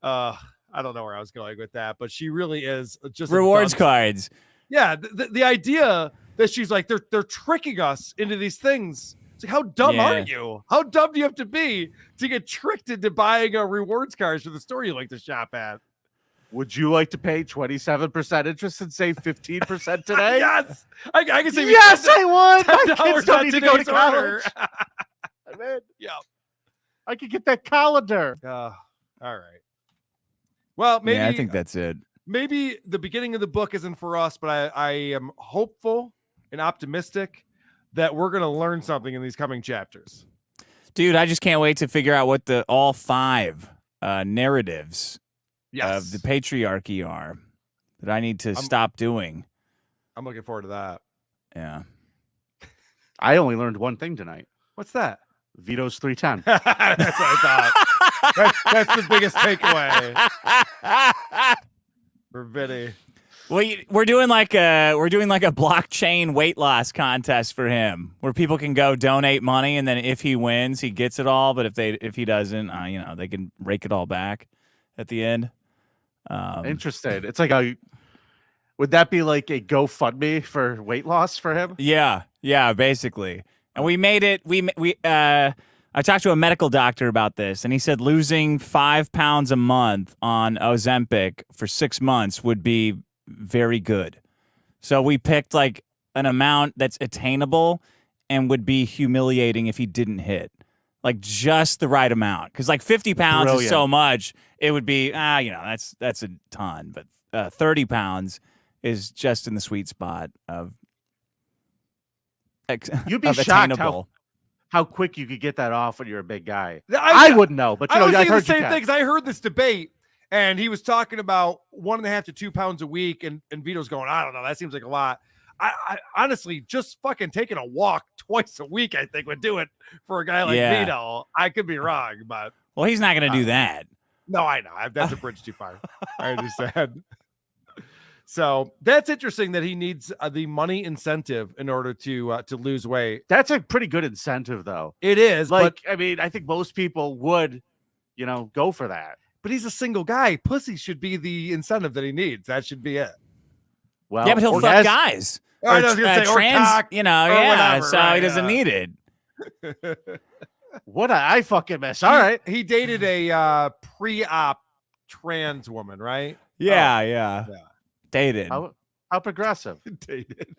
I don't know where I was going with that, but she really is just rewards cards. Yeah. The idea that she's like, they're tricking us into these things. It's like, how dumb are you? How dumb do you have to be to get tricked into buying a rewards cards for the store you like to shop at? Would you like to pay 27% interest and save 15% today? Yes. I can say yes, I would. My kids don't need to go to college. Order. I'm in. Yeah. I could get that calendar. All right. Well, maybe I think that's it. Maybe the beginning of the book isn't for us, but I am hopeful and optimistic that we're going to learn something in these coming chapters. Dude, I just can't wait to figure out what all 5 narratives of the patriarchy are that I need to stop doing. I'm looking forward to that. Yeah. I only learned one thing tonight. What's that? Vito's 310. That's what I thought. That's the biggest takeaway for Vinny. We're doing like a blockchain weight loss contest for him, where people can go donate money, and then if he wins, he gets it all. But if he doesn't, they can rake it all back at the end. Interesting. It's like would that be like a GoFundMe for weight loss for him? Yeah, basically. And we made it. I talked to a medical doctor about this, and he said losing 5 pounds a month on Ozempic for 6 months would be very good. So we picked like an amount that's attainable and would be humiliating if he didn't hit. Like just the right amount. Because like 50 pounds is so much, it would be, that's a ton. But 30 pounds is just in the sweet spot of You'd be shocked how quick you could get that off when you're a big guy. I wouldn't know, but I was thinking heard the same thing because I heard this debate and he was talking about 1.5 to 2 pounds a week, and Vito's going, I don't know, that seems like a lot. I honestly just fucking taking a walk twice a week, I think would do it for a guy like Vito. I could be wrong, but he's not going to do that. No, I know. That's a bridge too far. I understand. So that's interesting that he needs the money incentive in order to lose weight. That's a pretty good incentive, though. It is. Like, I mean, I think most people would, go for that. But he's a single guy. Pussy should be the incentive that he needs. That should be it. Well, yeah, but he'll fuck guys. I was gonna say, trans, or cock, whatever, so right, he doesn't need it. What I fucking miss. All right. He dated a pre-op trans woman, right? Yeah. Dated. How progressive. Dated.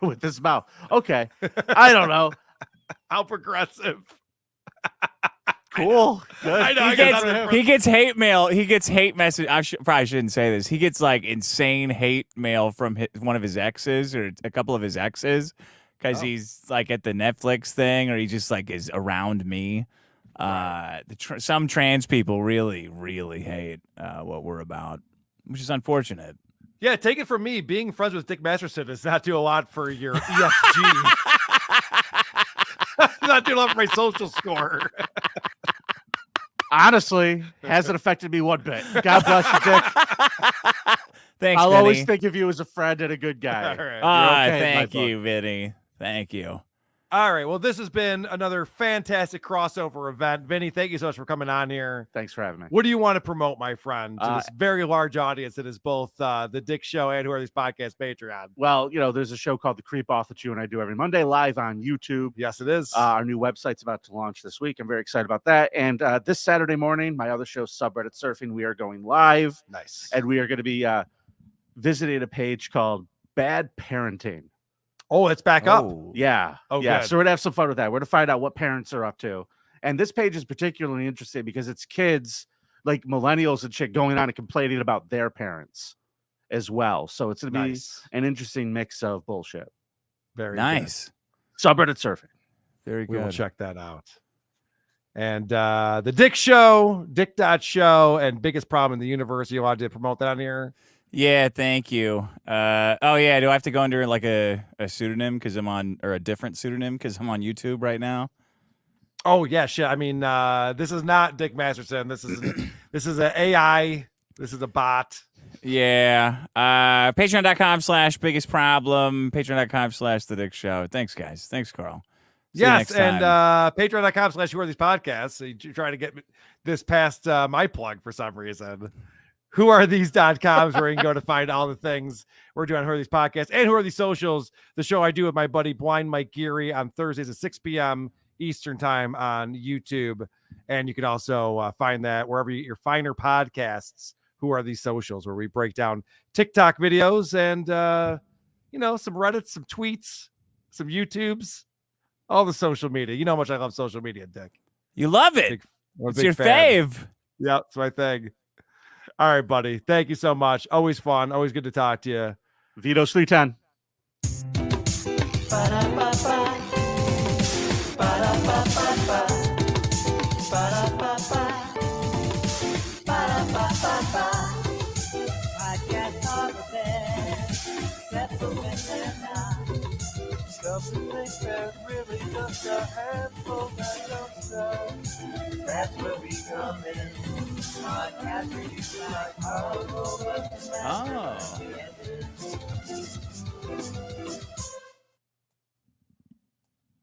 With his mouth. Okay. I don't know. How progressive. Cool. Good. I know. He gets hate mail. He gets hate message. Probably shouldn't say this. He gets like insane hate mail from one of his exes or a couple of his exes because he's like at the Netflix thing, or he just like is around me. Some trans people really, really hate what we're about, which is unfortunate. Yeah, take it from me. Being friends with Dick Masterson does not do a lot for your ESG. Not doing a lot for my social score. Honestly, hasn't affected me one bit. God bless you, Dick. Thanks, I'll Vinny. always think of you as a friend and a good guy. All right. Ah, You're okay in my thank book. you, Vinny. Thank you. All right. Well, this has been another fantastic crossover event. Vinny, thank you so much for coming on here. Thanks for having me. What do you want to promote, my friend, to this very large audience that is both the Dick Show and Who Are These Podcasts Patreon? Well, there's a show called The Creep Off that you and I do every Monday live on YouTube. Yes, it is. Our new website's about to launch this week. I'm very excited about that. And this Saturday morning, my other show, Subreddit Surfing, we are going live. Nice. And we are going to be visiting a page called Bad Parenting. Oh, it's back up. Yeah. Oh, yeah. good. So we're gonna have some fun with that. We're gonna find out what parents are up to. And this page is particularly interesting because it's kids like millennials and shit going on and complaining about their parents as well. So it's gonna be an interesting mix of bullshit. Very nice. Subreddit surfing. Very We will good. check that out. And the Dick Show, Dick.show, and Biggest Problem in the Universe. You wanted to promote that on here? Yeah, thank you. Oh yeah, do I have to go under like a pseudonym because I'm on, or a different pseudonym because I'm on YouTube right now? Oh yeah, shit. I mean, this is not Dick Masterson. This is an AI. This is a bot. Yeah. Patreon.com/biggest problem. Patreon.com/the Dick Show. Thanks, guys. Thanks, Carl. See you Yes, next and time. Patreon.com/Who Are These Podcasts. So you try to get this past my plug for some reason. WhoAreThese.com is where you can go to find all the things we're doing on Who Are These Podcasts and Who Are These Socials, the show I do with my buddy Blind Mike Geary on Thursdays at 6 p.m. Eastern time on YouTube. And you can also find that wherever you get your finer podcasts, Who Are These Socials, where we break down TikTok videos and, some Reddits, some tweets, some YouTubes, all the social media. You know how much I love social media, Dick. You love it. It's your fave. Yeah, it's my thing. All right, buddy. Thank you so much. Always fun. Always good to talk to you. Vito's 310. That's where we come in. Podcast reviews like all over the